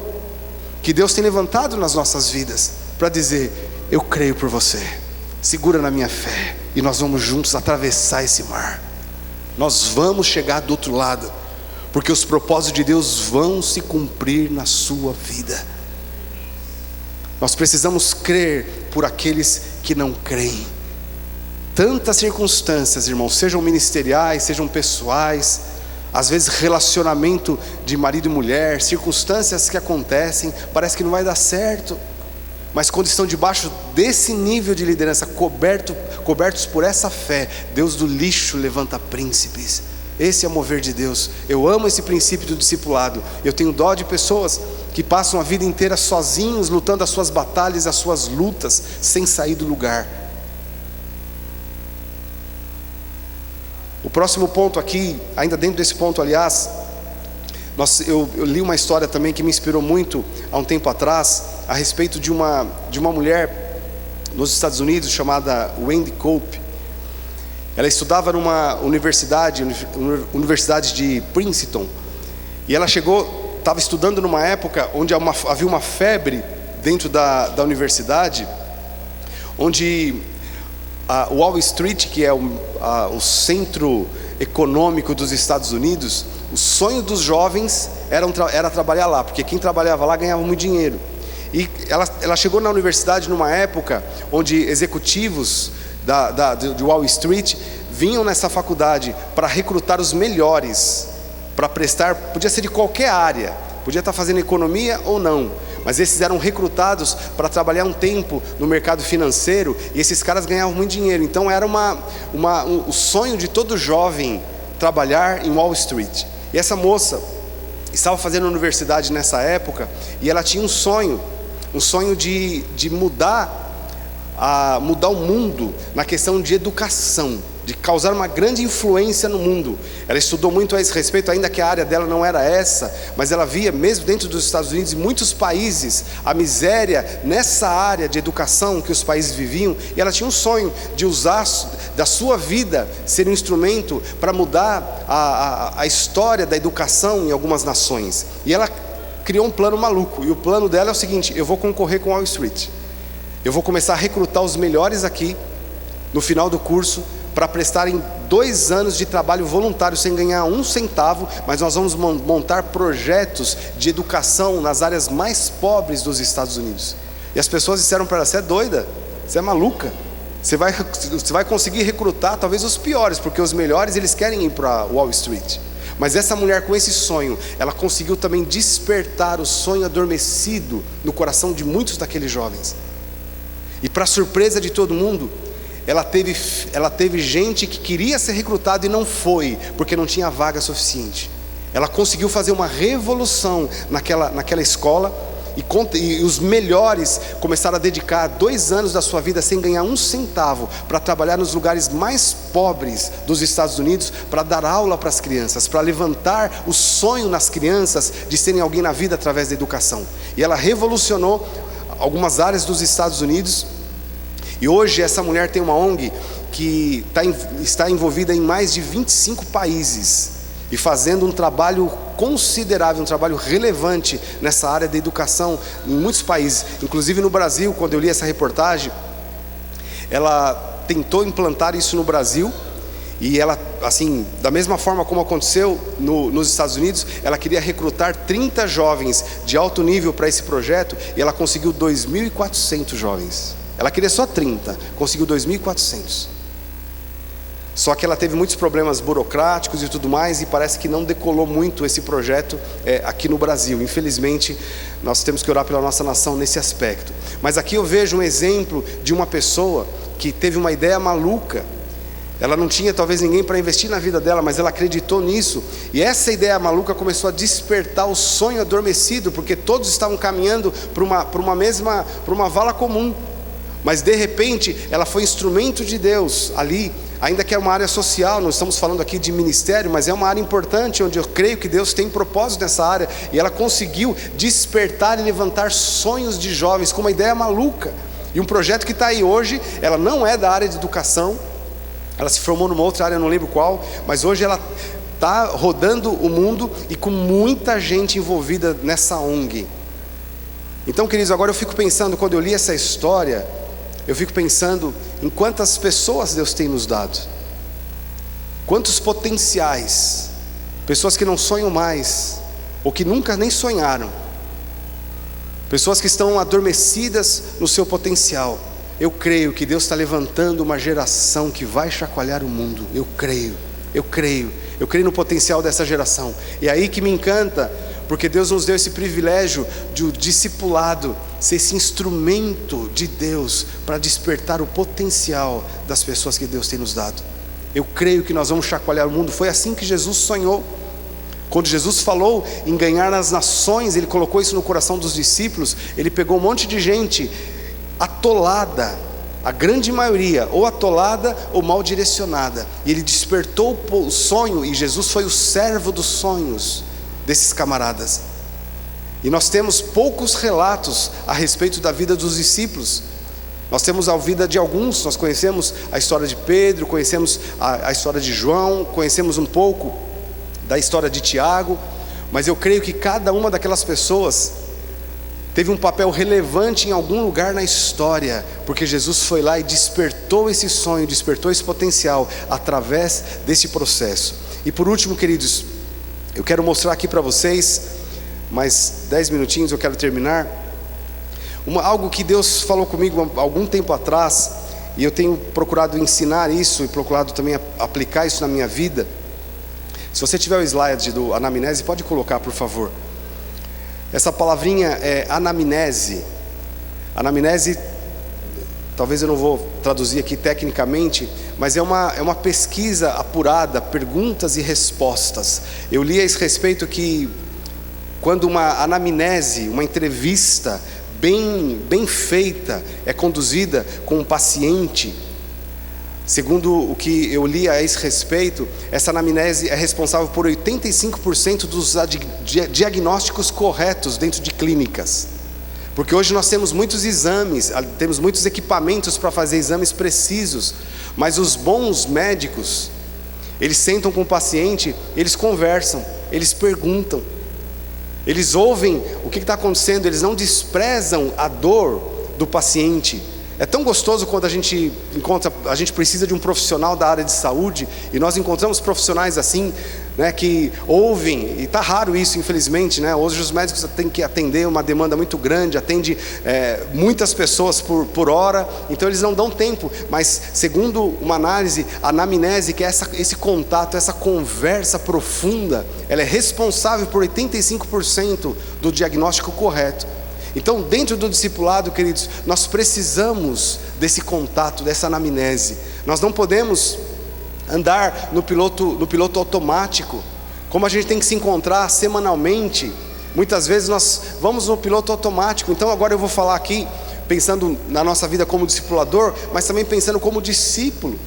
S2: que Deus tem levantado nas nossas vidas, para dizer: eu creio por você, segura na minha fé, e nós vamos juntos atravessar esse mar, nós vamos chegar do outro lado, porque os propósitos de Deus vão se cumprir na sua vida. Nós precisamos crer por aqueles que não creem. Tantas circunstâncias, irmãos, sejam ministeriais, sejam pessoais, às vezes relacionamento de marido e mulher, circunstâncias que acontecem, parece que não vai dar certo, mas quando estão debaixo desse nível de liderança, cobertos por essa fé, Deus do lixo levanta príncipes. Esse é o mover de Deus. Eu amo esse princípio do discipulado. Eu tenho dó de pessoas que passam a vida inteira sozinhos, lutando as suas batalhas, as suas lutas, sem sair do lugar. O próximo ponto aqui, ainda dentro desse ponto, aliás, eu li uma história também que me inspirou muito há um tempo atrás, a respeito de uma mulher nos Estados Unidos chamada Wendy Cope. Ela estudava numa universidade de Princeton, e ela estava estudando numa época onde havia uma febre dentro da universidade, onde Wall Street, que é o centro econômico dos Estados Unidos, o sonho dos jovens era trabalhar lá, porque quem trabalhava lá ganhava muito dinheiro. E ela chegou na universidade numa época onde executivos de Wall Street vinham nessa faculdade para recrutar os melhores, para prestar, podia ser de qualquer área, podia estar fazendo economia ou não, mas esses eram recrutados para trabalhar um tempo no mercado financeiro, e esses caras ganhavam muito dinheiro. Então era o sonho de todo jovem trabalhar em Wall Street. E essa moça estava fazendo universidade nessa época, e ela tinha um sonho de mudar o mundo na questão de educação, de causar uma grande influência no mundo. Ela estudou muito a esse respeito, ainda que a área dela não era essa, mas ela via, mesmo dentro dos Estados Unidos e muitos países, a miséria nessa área de educação que os países viviam, e ela tinha um sonho de usar da sua vida, ser um instrumento para mudar a história da educação em algumas nações. E ela criou um plano maluco, e o plano dela é o seguinte: eu vou concorrer com Wall Street, eu vou começar a recrutar os melhores aqui, no final do curso, para prestarem 2 anos de trabalho voluntário sem ganhar um centavo, mas nós vamos montar projetos de educação nas áreas mais pobres dos Estados Unidos. E as pessoas disseram para ela: você é doida, você é maluca, você vai conseguir recrutar talvez os piores, porque os melhores eles querem ir para Wall Street. Mas essa mulher, com esse sonho, ela conseguiu também despertar o sonho adormecido no coração de muitos daqueles jovens. E para surpresa de todo mundo, ela teve gente que queria ser recrutado e não foi, porque não tinha vaga suficiente. Ela conseguiu fazer uma revolução naquela escola, e os melhores começaram a dedicar 2 anos da sua vida sem ganhar um centavo, para trabalhar nos lugares mais pobres dos Estados Unidos, para dar aula para as crianças, para levantar o sonho nas crianças de serem alguém na vida através da educação. E ela revolucionou algumas áreas dos Estados Unidos. E hoje essa mulher tem uma ONG que está envolvida em mais de 25 países e fazendo um trabalho considerável, um trabalho relevante nessa área da educação em muitos países. Inclusive no Brasil, quando eu li essa reportagem, ela tentou implantar isso no Brasil. E ela, assim, da mesma forma como aconteceu nos Estados Unidos, ela queria recrutar 30 jovens de alto nível para esse projeto, e ela conseguiu 2.400 jovens. Ela queria só 30, conseguiu 2.400. Só que ela teve muitos problemas burocráticos e tudo mais, e parece que não decolou muito esse projeto aqui no Brasil. Infelizmente, nós temos que orar pela nossa nação nesse aspecto. Mas aqui eu vejo um exemplo de uma pessoa que teve uma ideia maluca. Ela não tinha talvez ninguém para investir na vida dela, mas ela acreditou nisso, e essa ideia maluca começou a despertar o sonho adormecido, porque todos estavam caminhando para uma vala comum. Mas de repente ela foi instrumento de Deus ali, ainda que é uma área social, não estamos falando aqui de ministério, mas é uma área importante, onde eu creio que Deus tem propósito nessa área, e ela conseguiu despertar e levantar sonhos de jovens com uma ideia maluca, e um projeto que está aí hoje. Ela não é da área de educação, ela se formou numa outra área, não lembro qual, mas hoje ela está rodando o mundo e com muita gente envolvida nessa ONG. Então, queridos, agora eu fico pensando, quando eu li essa história, eu fico pensando em quantas pessoas Deus tem nos dado, quantos potenciais, pessoas que não sonham mais, ou que nunca nem sonharam, pessoas que estão adormecidas no seu potencial. Eu creio que Deus está levantando uma geração que vai chacoalhar o mundo. Eu creio no potencial dessa geração. E é aí que me encanta, porque Deus nos deu esse privilégio de o discipulado ser esse instrumento de Deus para despertar o potencial das pessoas que Deus tem nos dado. Eu creio que nós vamos chacoalhar o mundo. Foi assim que Jesus sonhou. Quando Jesus falou em ganhar as nações, Ele colocou isso no coração dos discípulos. Ele pegou um monte de gente atolada, a grande maioria ou atolada ou mal direcionada, e Ele despertou o sonho, e Jesus foi o servo dos sonhos desses camaradas. E nós temos poucos relatos a respeito da vida dos discípulos. Nós temos a vida de alguns, nós conhecemos a história de Pedro, conhecemos a história de João, conhecemos um pouco da história de Tiago, mas eu creio que cada uma daquelas pessoas teve um papel relevante em algum lugar na história, porque Jesus foi lá e despertou esse sonho, despertou esse potencial através desse processo. E por último, queridos, eu quero mostrar aqui para vocês, mais 10 minutinhos eu quero terminar, algo que Deus falou comigo há algum tempo atrás, e eu tenho procurado ensinar isso e procurado também aplicar isso na minha vida. Se você tiver o slide do anamnese, pode colocar, por favor. Essa palavrinha é anamnese. Anamnese, talvez eu não vou traduzir aqui tecnicamente, mas é uma pesquisa apurada, perguntas e respostas. Eu li a esse respeito que quando uma anamnese, uma entrevista bem feita, é conduzida com um paciente, segundo o que eu li a esse respeito, essa anamnese é responsável por 85% dos diagnósticos corretos dentro de clínicas. Porque hoje nós temos muitos exames, temos muitos equipamentos para fazer exames precisos, mas os bons médicos, eles sentam com o paciente, eles conversam, eles perguntam, eles ouvem o que está acontecendo, eles não desprezam a dor do paciente, É tão gostoso quando a gente precisa de um profissional da área de saúde, e nós encontramos profissionais assim, né, que ouvem, e está raro isso, infelizmente, né? Hoje os médicos têm que atender uma demanda muito grande, atende muitas pessoas por hora, então eles não dão tempo. Mas segundo uma análise, a anamnese, que é esse contato, essa conversa profunda, ela é responsável por 85% do diagnóstico correto. Então, dentro do discipulado, queridos, nós precisamos desse contato, dessa anamnese. Nós não podemos andar no piloto automático, como a gente tem que se encontrar semanalmente. Muitas vezes nós vamos no piloto automático. Então agora eu vou falar aqui, pensando na nossa vida como discipulador, mas também pensando como discípulo,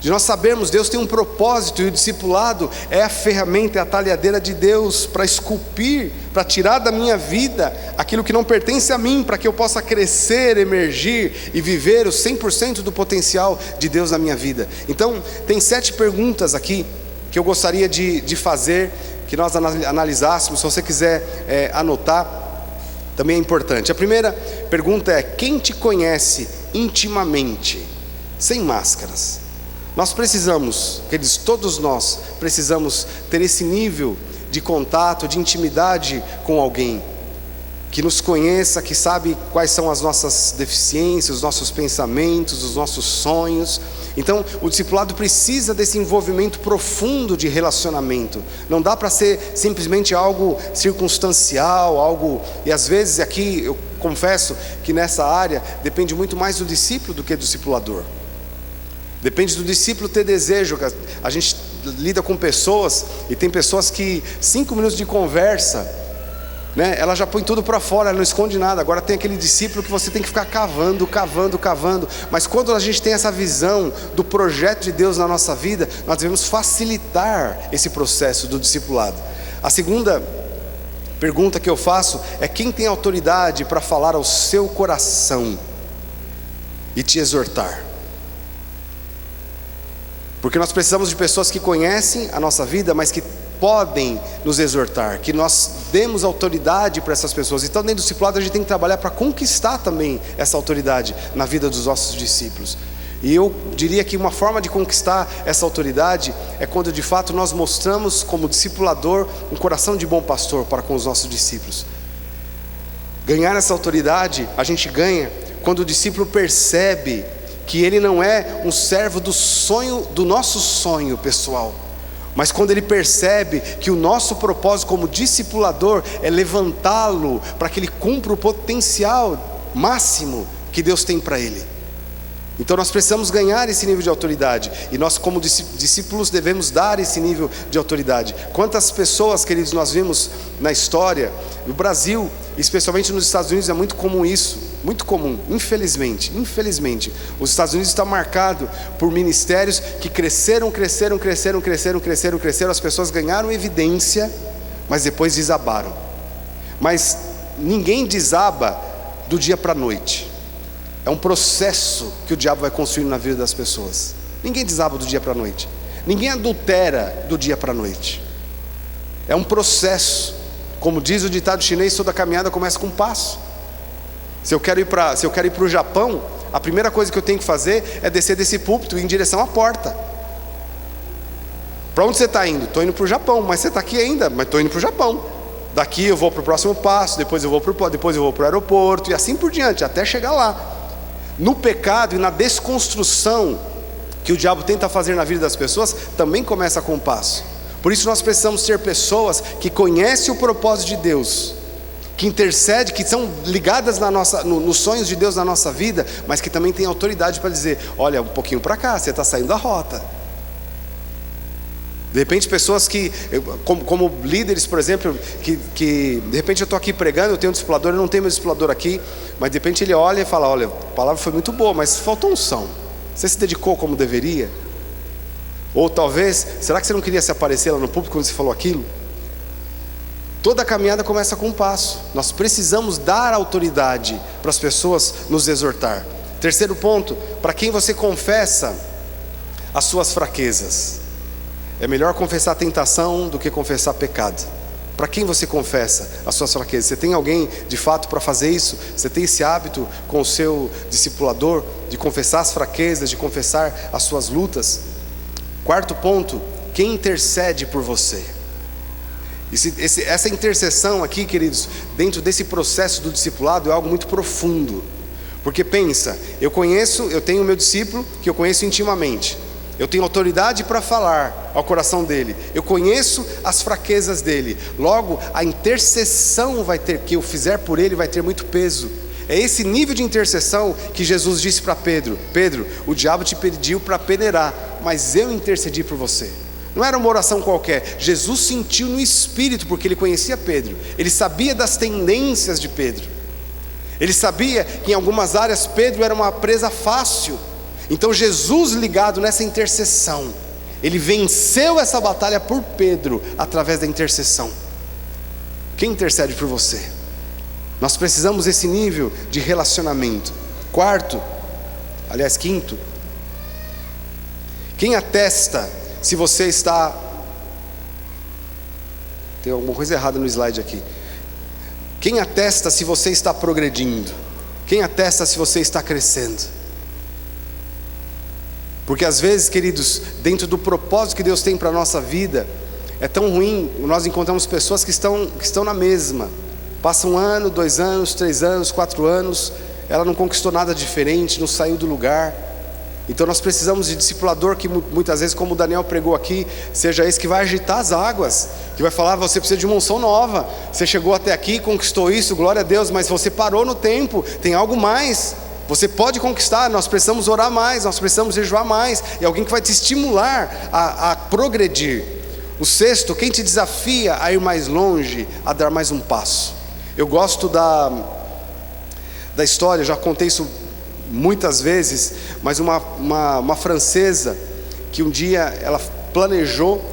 S2: de nós sabermos, Deus tem um propósito, e o discipulado é a ferramenta, é a talhadeira de Deus para esculpir, para tirar da minha vida aquilo que não pertence a mim, para que eu possa crescer, emergir e viver os 100% do potencial de Deus na minha vida. Então tem 7 perguntas aqui que eu gostaria de fazer, que nós analisássemos. Se você quiser anotar, também é importante. A primeira pergunta é: quem te conhece intimamente, sem máscaras? Nós precisamos, queridos, todos nós precisamos ter esse nível de contato, de intimidade com alguém que nos conheça, que sabe quais são as nossas deficiências, os nossos pensamentos, os nossos sonhos. Então o discipulado precisa desse envolvimento profundo de relacionamento. Não dá para ser simplesmente algo circunstancial, algo... E às vezes aqui eu confesso que nessa área depende muito mais do discípulo do que do discipulador. Depende do discípulo ter desejo. A gente lida com pessoas, e tem pessoas que 5 minutos de conversa, né, ela já põe tudo para fora, ela não esconde nada. Agora tem aquele discípulo que você tem que ficar cavando. Mas quando a gente tem essa visão do projeto de Deus na nossa vida, nós devemos facilitar esse processo do discipulado. A segunda pergunta que eu faço é: quem tem autoridade para falar ao seu coração e te exortar? Porque nós precisamos de pessoas que conhecem a nossa vida, mas que podem nos exortar, que nós demos autoridade para essas pessoas. Então, dentro do discipulado, a gente tem que trabalhar para conquistar também essa autoridade na vida dos nossos discípulos. E eu diria que uma forma de conquistar essa autoridade é quando de fato nós mostramos, como discipulador, um coração de bom pastor para com os nossos discípulos. Ganhar essa autoridade a gente ganha quando o discípulo percebe que ele não é um servo do nosso sonho pessoal, mas quando ele percebe que o nosso propósito como discipulador é levantá-lo para que ele cumpra o potencial máximo que Deus tem para ele. Então nós precisamos ganhar esse nível de autoridade, e nós como discípulos devemos dar esse nível de autoridade. Quantas pessoas, queridos, nós vimos na história, no Brasil, especialmente nos Estados Unidos, é muito comum isso, muito comum, infelizmente. Os Estados Unidos está marcado por ministérios que cresceram, as pessoas ganharam evidência, mas depois desabaram. Mas ninguém desaba do dia para a noite. É um processo que o diabo vai construindo na vida das pessoas. Ninguém desaba do dia para a noite. Ninguém adultera do dia para a noite. É um processo. Como diz o ditado chinês, toda caminhada começa com um passo. Se eu quero ir para o Japão, a primeira coisa que eu tenho que fazer é descer desse púlpito e ir em direção à porta. Para onde você está indo? Estou indo para o Japão. Mas você está aqui ainda? Mas estou indo para o Japão. Daqui eu vou para o próximo passo, depois eu vou para o aeroporto, e assim por diante, até chegar lá. No pecado e na desconstrução que o diabo tenta fazer na vida das pessoas, também começa com um passo. Por isso nós precisamos ser pessoas que conhecem o propósito de Deus, que intercedem, que são ligadas nos sonhos de Deus na nossa vida, mas que também têm autoridade para dizer: olha, um pouquinho para cá, você está saindo da rota. De repente pessoas que, como líderes, por exemplo, que de repente eu estou aqui pregando, eu tenho um discipulador, eu não tenho meu discipulador aqui, mas de repente ele olha e fala: olha, a palavra foi muito boa, mas faltou unção. Você se dedicou como deveria? Ou talvez, será que você não queria se aparecer lá no público quando você falou aquilo? Toda a caminhada começa com um passo. Nós precisamos dar autoridade para as pessoas nos exortar. Terceiro ponto: para quem você confessa as suas fraquezas. É melhor confessar tentação do que confessar pecado. Para quem você confessa as suas fraquezas? Você tem alguém de fato para fazer isso? Você tem esse hábito com o seu discipulador de confessar as fraquezas, de confessar as suas lutas? Quarto ponto, quem intercede por você? Essa intercessão aqui, queridos, dentro desse processo do discipulado é algo muito profundo. Porque pensa, eu tenho o meu discípulo que eu conheço intimamente. Eu tenho autoridade para falar ao coração dele. Eu conheço as fraquezas dele. Logo, a intercessão que eu fizer por ele vai ter muito peso. É esse nível de intercessão que Jesus disse para Pedro: Pedro, o diabo te pediu para peneirar, mas eu intercedi por você. Não era uma oração qualquer. Jesus sentiu no espírito, porque ele conhecia Pedro. Ele sabia das tendências de Pedro. Ele sabia que em algumas áreas Pedro era uma presa fácil. Então Jesus, ligado nessa intercessão, ele venceu essa batalha por Pedro através da intercessão. Quem intercede por você? Nós precisamos desse nível de relacionamento. Quinto, quem atesta se você está... Tem alguma coisa errada no slide aqui. Quem atesta se você está progredindo? Quem atesta se você está crescendo? Porque às vezes, queridos, dentro do propósito que Deus tem para a nossa vida, é tão ruim, nós encontramos pessoas que estão na mesma. Passa 1 ano, 2 anos, 3 anos, 4 anos, ela não conquistou nada diferente, não saiu do lugar. Então nós precisamos de discipulador que muitas vezes, como o Daniel pregou aqui, seja esse que vai agitar as águas, que vai falar: você precisa de uma unção nova, você chegou até aqui, conquistou isso, glória a Deus, mas você parou no tempo, tem algo mais. Você pode conquistar, nós precisamos orar mais, nós precisamos jejuar mais. É alguém que vai te estimular a progredir. O sexto, quem te desafia a ir mais longe, a dar mais um passo. Eu gosto da história, já contei isso muitas vezes, mas uma francesa, que um dia ela planejou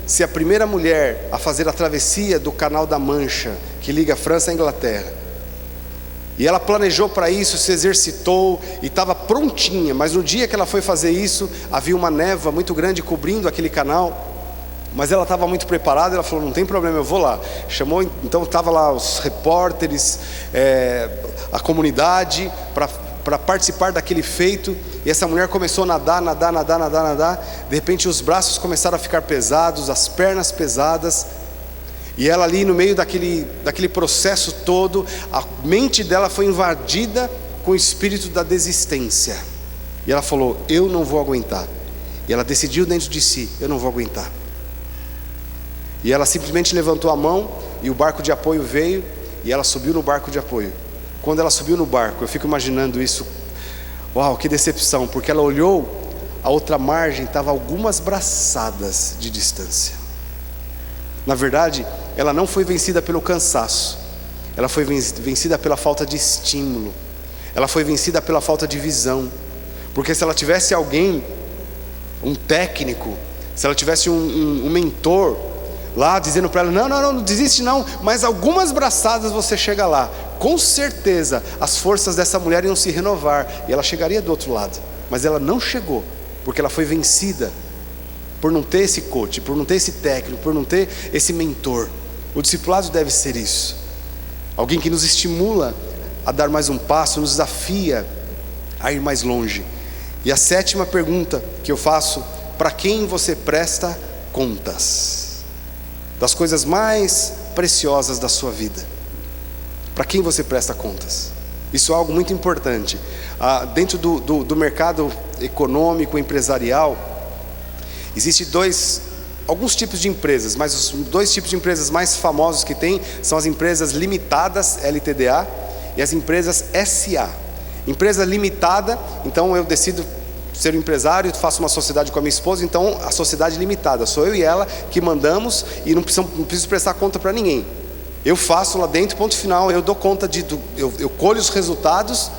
S2: ser a primeira mulher a fazer a travessia do Canal da Mancha, que liga a França à Inglaterra. E ela planejou para isso, se exercitou e estava prontinha, mas no dia que ela foi fazer isso, havia uma névoa muito grande cobrindo aquele canal. Mas ela estava muito preparada, ela falou: não tem problema, eu vou lá. Chamou, então estava lá os repórteres, a comunidade, para participar daquele feito. E essa mulher começou a nadar. De repente os braços começaram a ficar pesados, as pernas pesadas. E ela ali no meio daquele processo todo, a mente dela foi invadida com o espírito da desistência. E ela falou: eu não vou aguentar. E ela decidiu dentro de si: eu não vou aguentar. E ela simplesmente levantou a mão, e o barco de apoio veio, e ela subiu no barco de apoio. Quando ela subiu no barco, eu fico imaginando isso. Uau, que decepção, porque ela olhou, a outra margem estava algumas braçadas de distância. Na verdade, ela não foi vencida pelo cansaço, ela foi vencida pela falta de estímulo, ela foi vencida pela falta de visão. Porque se ela tivesse alguém, um técnico, se ela tivesse um mentor lá dizendo para ela: não desiste não, mas algumas braçadas você chega lá, com certeza as forças dessa mulher iam se renovar e ela chegaria do outro lado. Mas ela não chegou, porque ela foi vencida por não ter esse coach, por não ter esse técnico, por não ter esse mentor. O discipulado deve ser isso, alguém que nos estimula a dar mais um passo, nos desafia a ir mais longe. E a sétima pergunta que eu faço: para quem você presta contas? Das coisas mais preciosas da sua vida, para quem você presta contas? Isso é algo muito importante. Dentro do mercado econômico, empresarial, existem alguns tipos de empresas, mas os 2 tipos de empresas mais famosos que tem são as empresas limitadas, LTDA, e as empresas SA. Empresa limitada, então eu decido ser um empresário, faço uma sociedade com a minha esposa, então a sociedade limitada, sou eu e ela que mandamos e não preciso prestar conta para ninguém. Eu faço lá dentro, ponto final, eu dou conta eu colho os resultados,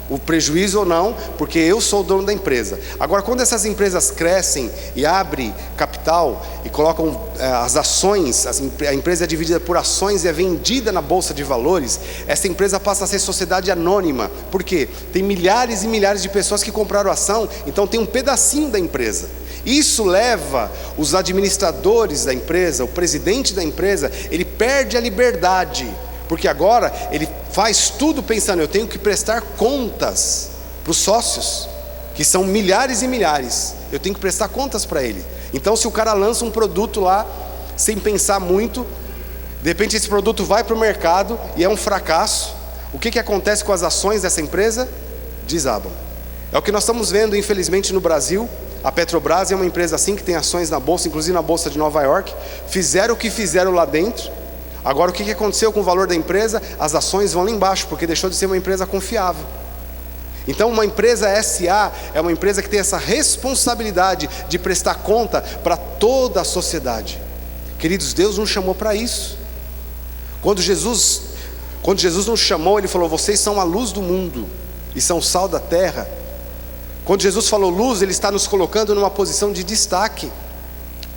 S2: o prejuízo ou não, porque eu sou o dono da empresa. Agora, quando essas empresas crescem e abrem capital e colocam as ações, a empresa é dividida por ações e é vendida na bolsa de valores, essa empresa passa a ser sociedade anônima. Por quê? Tem milhares e milhares de pessoas que compraram ação, então tem um pedacinho da empresa. Isso leva os administradores da empresa, o presidente da empresa, ele perde a liberdade, porque agora ele faz tudo pensando: eu tenho que prestar contas para os sócios, que são milhares e milhares, eu tenho que prestar contas para ele. Então, se o cara lança um produto lá, sem pensar muito, de repente esse produto vai para o mercado e é um fracasso, o que acontece com as ações dessa empresa? Desabam. É o que nós estamos vendo, infelizmente, no Brasil. A Petrobras é uma empresa assim, que tem ações na bolsa, inclusive na bolsa de Nova York. Fizeram o que fizeram lá dentro. Agora, o que aconteceu com o valor da empresa? As ações vão lá embaixo, porque deixou de ser uma empresa confiável. Então, uma empresa SA é uma empresa que tem essa responsabilidade de prestar conta para toda a sociedade. Queridos, Deus nos chamou para isso. Quando Jesus nos chamou, Ele falou: vocês são a luz do mundo e são o sal da terra. Quando Jesus falou luz, Ele está nos colocando numa posição de destaque.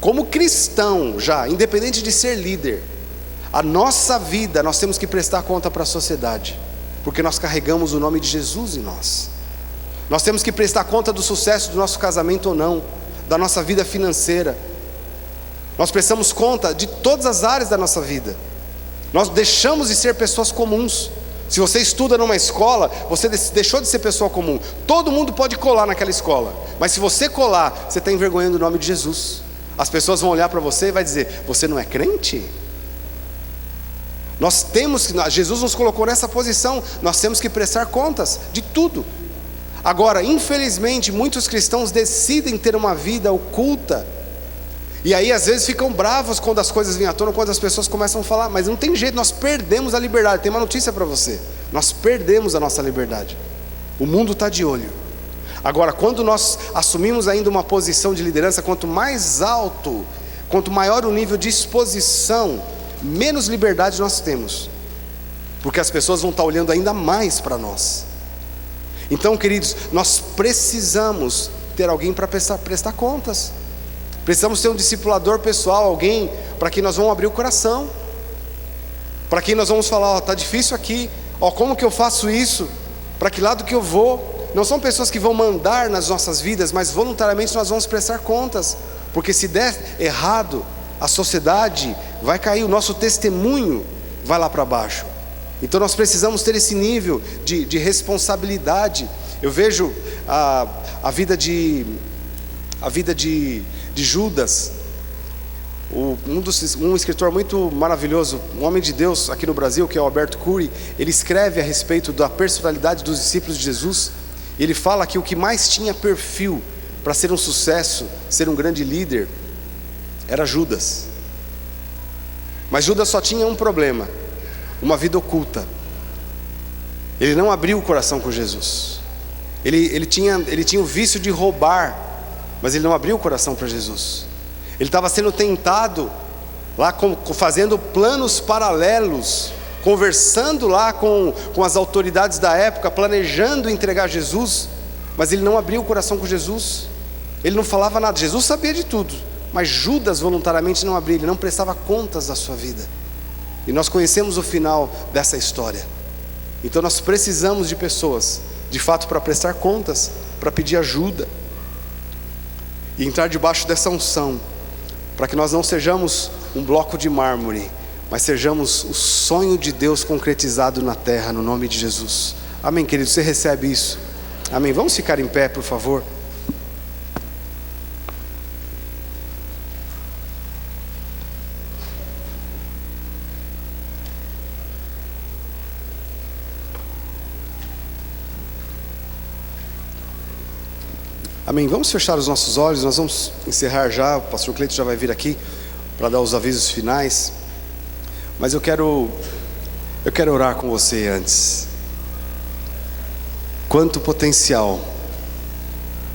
S2: Como cristão já, independente de ser líder, a nossa vida, nós temos que prestar conta para a sociedade, porque nós carregamos o nome de Jesus em nós. Nós temos que prestar conta do sucesso do nosso casamento ou não, da nossa vida financeira. Nós prestamos conta de todas as áreas da nossa vida. Nós deixamos de ser pessoas comuns. Se você estuda numa escola, você deixou de ser pessoa comum. Todo mundo pode colar naquela escola, mas se você colar, você está envergonhando o nome de Jesus. As pessoas vão olhar para você e vai dizer: você não é crente? Jesus nos colocou nessa posição. Nós temos que prestar contas de tudo. Agora, infelizmente, muitos cristãos decidem ter uma vida oculta, e aí às vezes ficam bravos quando as coisas vêm à tona, quando as pessoas começam a falar. Mas não tem jeito, nós perdemos a liberdade. Tem uma notícia para você: nós perdemos a nossa liberdade. O mundo está de olho. Agora, quando nós assumimos ainda uma posição de liderança, quanto mais alto, quanto maior o nível de exposição, menos liberdade nós temos, porque as pessoas vão estar olhando ainda mais para nós. Então, queridos, nós precisamos ter alguém para prestar contas. Precisamos ter um discipulador pessoal, alguém para quem nós vamos abrir o coração, para quem nós vamos falar: ó, está difícil aqui, ó, como que eu faço isso, para que lado que eu vou. Não são pessoas que vão mandar nas nossas vidas, mas voluntariamente nós vamos prestar contas, porque se der errado, a sociedade vai cair, o nosso testemunho vai lá para baixo. Então nós precisamos ter esse nível de responsabilidade. Eu vejo a vida de Judas, um escritor muito maravilhoso, um homem de Deus aqui no Brasil, que é o Alberto Cury. Ele escreve a respeito da personalidade dos discípulos de Jesus. E ele fala que o que mais tinha perfil para ser um sucesso, ser um grande líder, era Judas. Mas Judas só tinha um problema: uma vida oculta. Ele não abriu o coração com Jesus. Ele tinha o vício de roubar, mas ele não abriu o coração para Jesus. Ele estava sendo tentado lá, fazendo planos paralelos, conversando lá com as autoridades da época, planejando entregar Jesus, mas ele não abriu o coração com Jesus. Ele não falava nada. Jesus sabia de tudo, mas Judas voluntariamente não abria, ele não prestava contas da sua vida. E nós conhecemos o final dessa história. Então nós precisamos de pessoas, de fato, para prestar contas, para pedir ajuda, e entrar debaixo dessa unção, para que nós não sejamos um bloco de mármore, mas sejamos o sonho de Deus concretizado na terra, no nome de Jesus. Amém, querido? Você recebe isso? Amém? Vamos ficar em pé, por favor. Amém? Vamos fechar os nossos olhos. Nós vamos encerrar já. O pastor Cleito já vai vir aqui para dar os avisos finais. Mas eu quero orar com você antes. Quanto potencial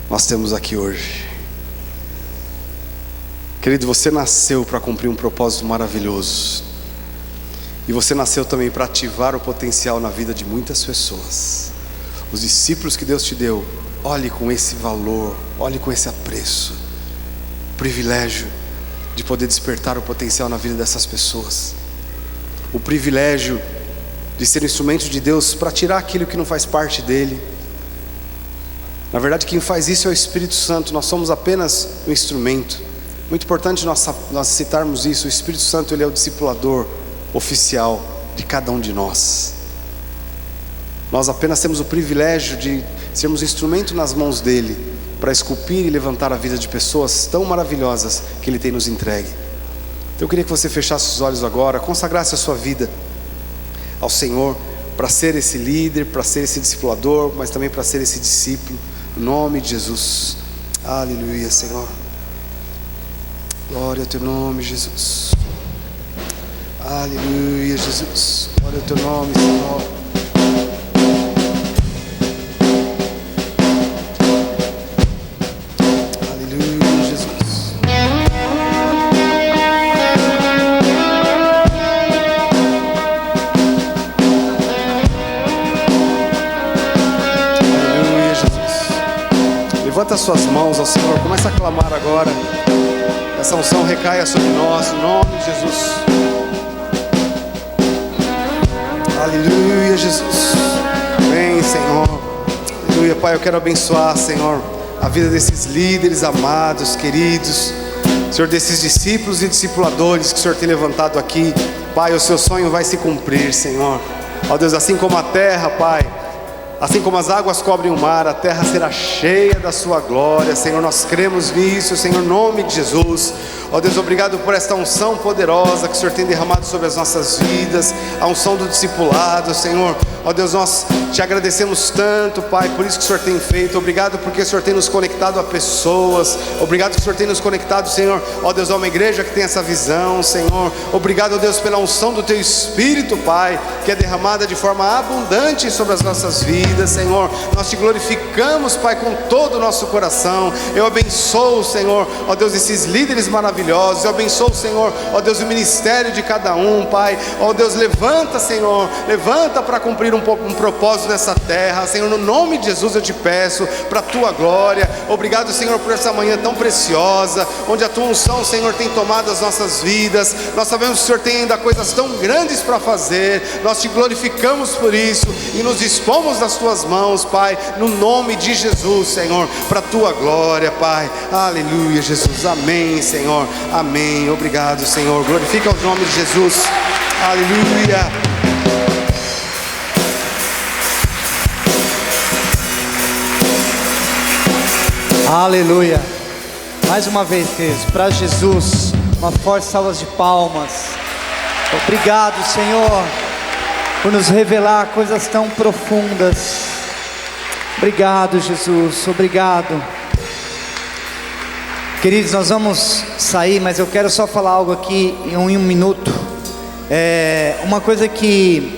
S2: nós temos aqui hoje. Querido, você nasceu para cumprir um propósito maravilhoso. E você nasceu também para ativar o potencial na vida de muitas pessoas. Os discípulos que Deus te deu, olhe com esse valor, olhe com esse apreço. O privilégio de poder despertar o potencial na vida dessas pessoas. O privilégio de ser instrumento de Deus para tirar aquilo que não faz parte dele. Na verdade, quem faz isso é o Espírito Santo, nós somos apenas um instrumento. Muito importante nós citarmos isso. O Espírito Santo, ele é o discipulador oficial de cada um de nós. Nós apenas temos o privilégio de sermos instrumento nas mãos dele, para esculpir e levantar a vida de pessoas tão maravilhosas que ele tem nos entregue. Então eu queria que você fechasse os olhos agora, consagrasse a sua vida ao Senhor, para ser esse líder, para ser esse discipulador, mas também para ser esse discípulo, em nome de Jesus. Aleluia, Senhor. Glória ao teu nome, Jesus. Aleluia, Jesus. Glória ao teu nome, Senhor. Aleluia, Jesus. Aleluia, Jesus. Levanta as suas mãos ao Senhor. Começa a clamar agora. Essa unção recaia sobre nós, em nome de Jesus. Aleluia, Jesus. Vem, Senhor. Aleluia, Pai, eu quero abençoar, Senhor, a vida desses líderes amados, queridos, Senhor, desses discípulos e discipuladores que o Senhor tem levantado aqui. Pai, o seu sonho vai se cumprir, Senhor. Ó Deus, assim como a terra, Pai, assim como as águas cobrem o mar, a terra será cheia da sua glória. Senhor, nós cremos nisso, Senhor, em nome de Jesus. Ó Deus, obrigado por esta unção poderosa que o Senhor tem derramado sobre as nossas vidas, a unção do discipulado, Senhor. Ó Deus, nós te agradecemos tanto, Pai, por isso que o Senhor tem feito. Obrigado porque o Senhor tem nos conectado a pessoas. Obrigado que o Senhor tem nos conectado, Senhor, ó Deus, a uma igreja que tem essa visão, Senhor. Obrigado, ó Deus, pela unção do Teu Espírito, Pai, que é derramada de forma abundante sobre as nossas vidas, Senhor. Nós te glorificamos, Pai, com todo o nosso coração. Eu abençoo, Senhor, ó Deus, esses líderes maravilhosos. Eu abençoo, Senhor, ó Deus, o ministério de cada um, Pai. Ó Deus, levanta, Senhor, levanta para cumprir um propósito nessa terra, Senhor, no nome de Jesus eu te peço, para a tua glória. Obrigado, Senhor, por essa manhã tão preciosa, onde a tua unção, Senhor, tem tomado as nossas vidas. Nós sabemos que o Senhor tem ainda coisas tão grandes para fazer. Nós te glorificamos por isso e nos dispomos das tuas mãos, Pai, no nome de Jesus, Senhor, para a tua glória, Pai. Aleluia, Jesus. Amém, Senhor. Amém. Obrigado, Senhor. Glorifica o nome de Jesus. Aleluia.
S1: Aleluia. Mais uma vez, queridos, para Jesus, uma forte salva de palmas. Obrigado, Senhor, por nos revelar coisas tão profundas. Obrigado, Jesus. Obrigado. Queridos, nós vamos sair, mas eu quero só falar algo aqui em um minuto. Uma coisa que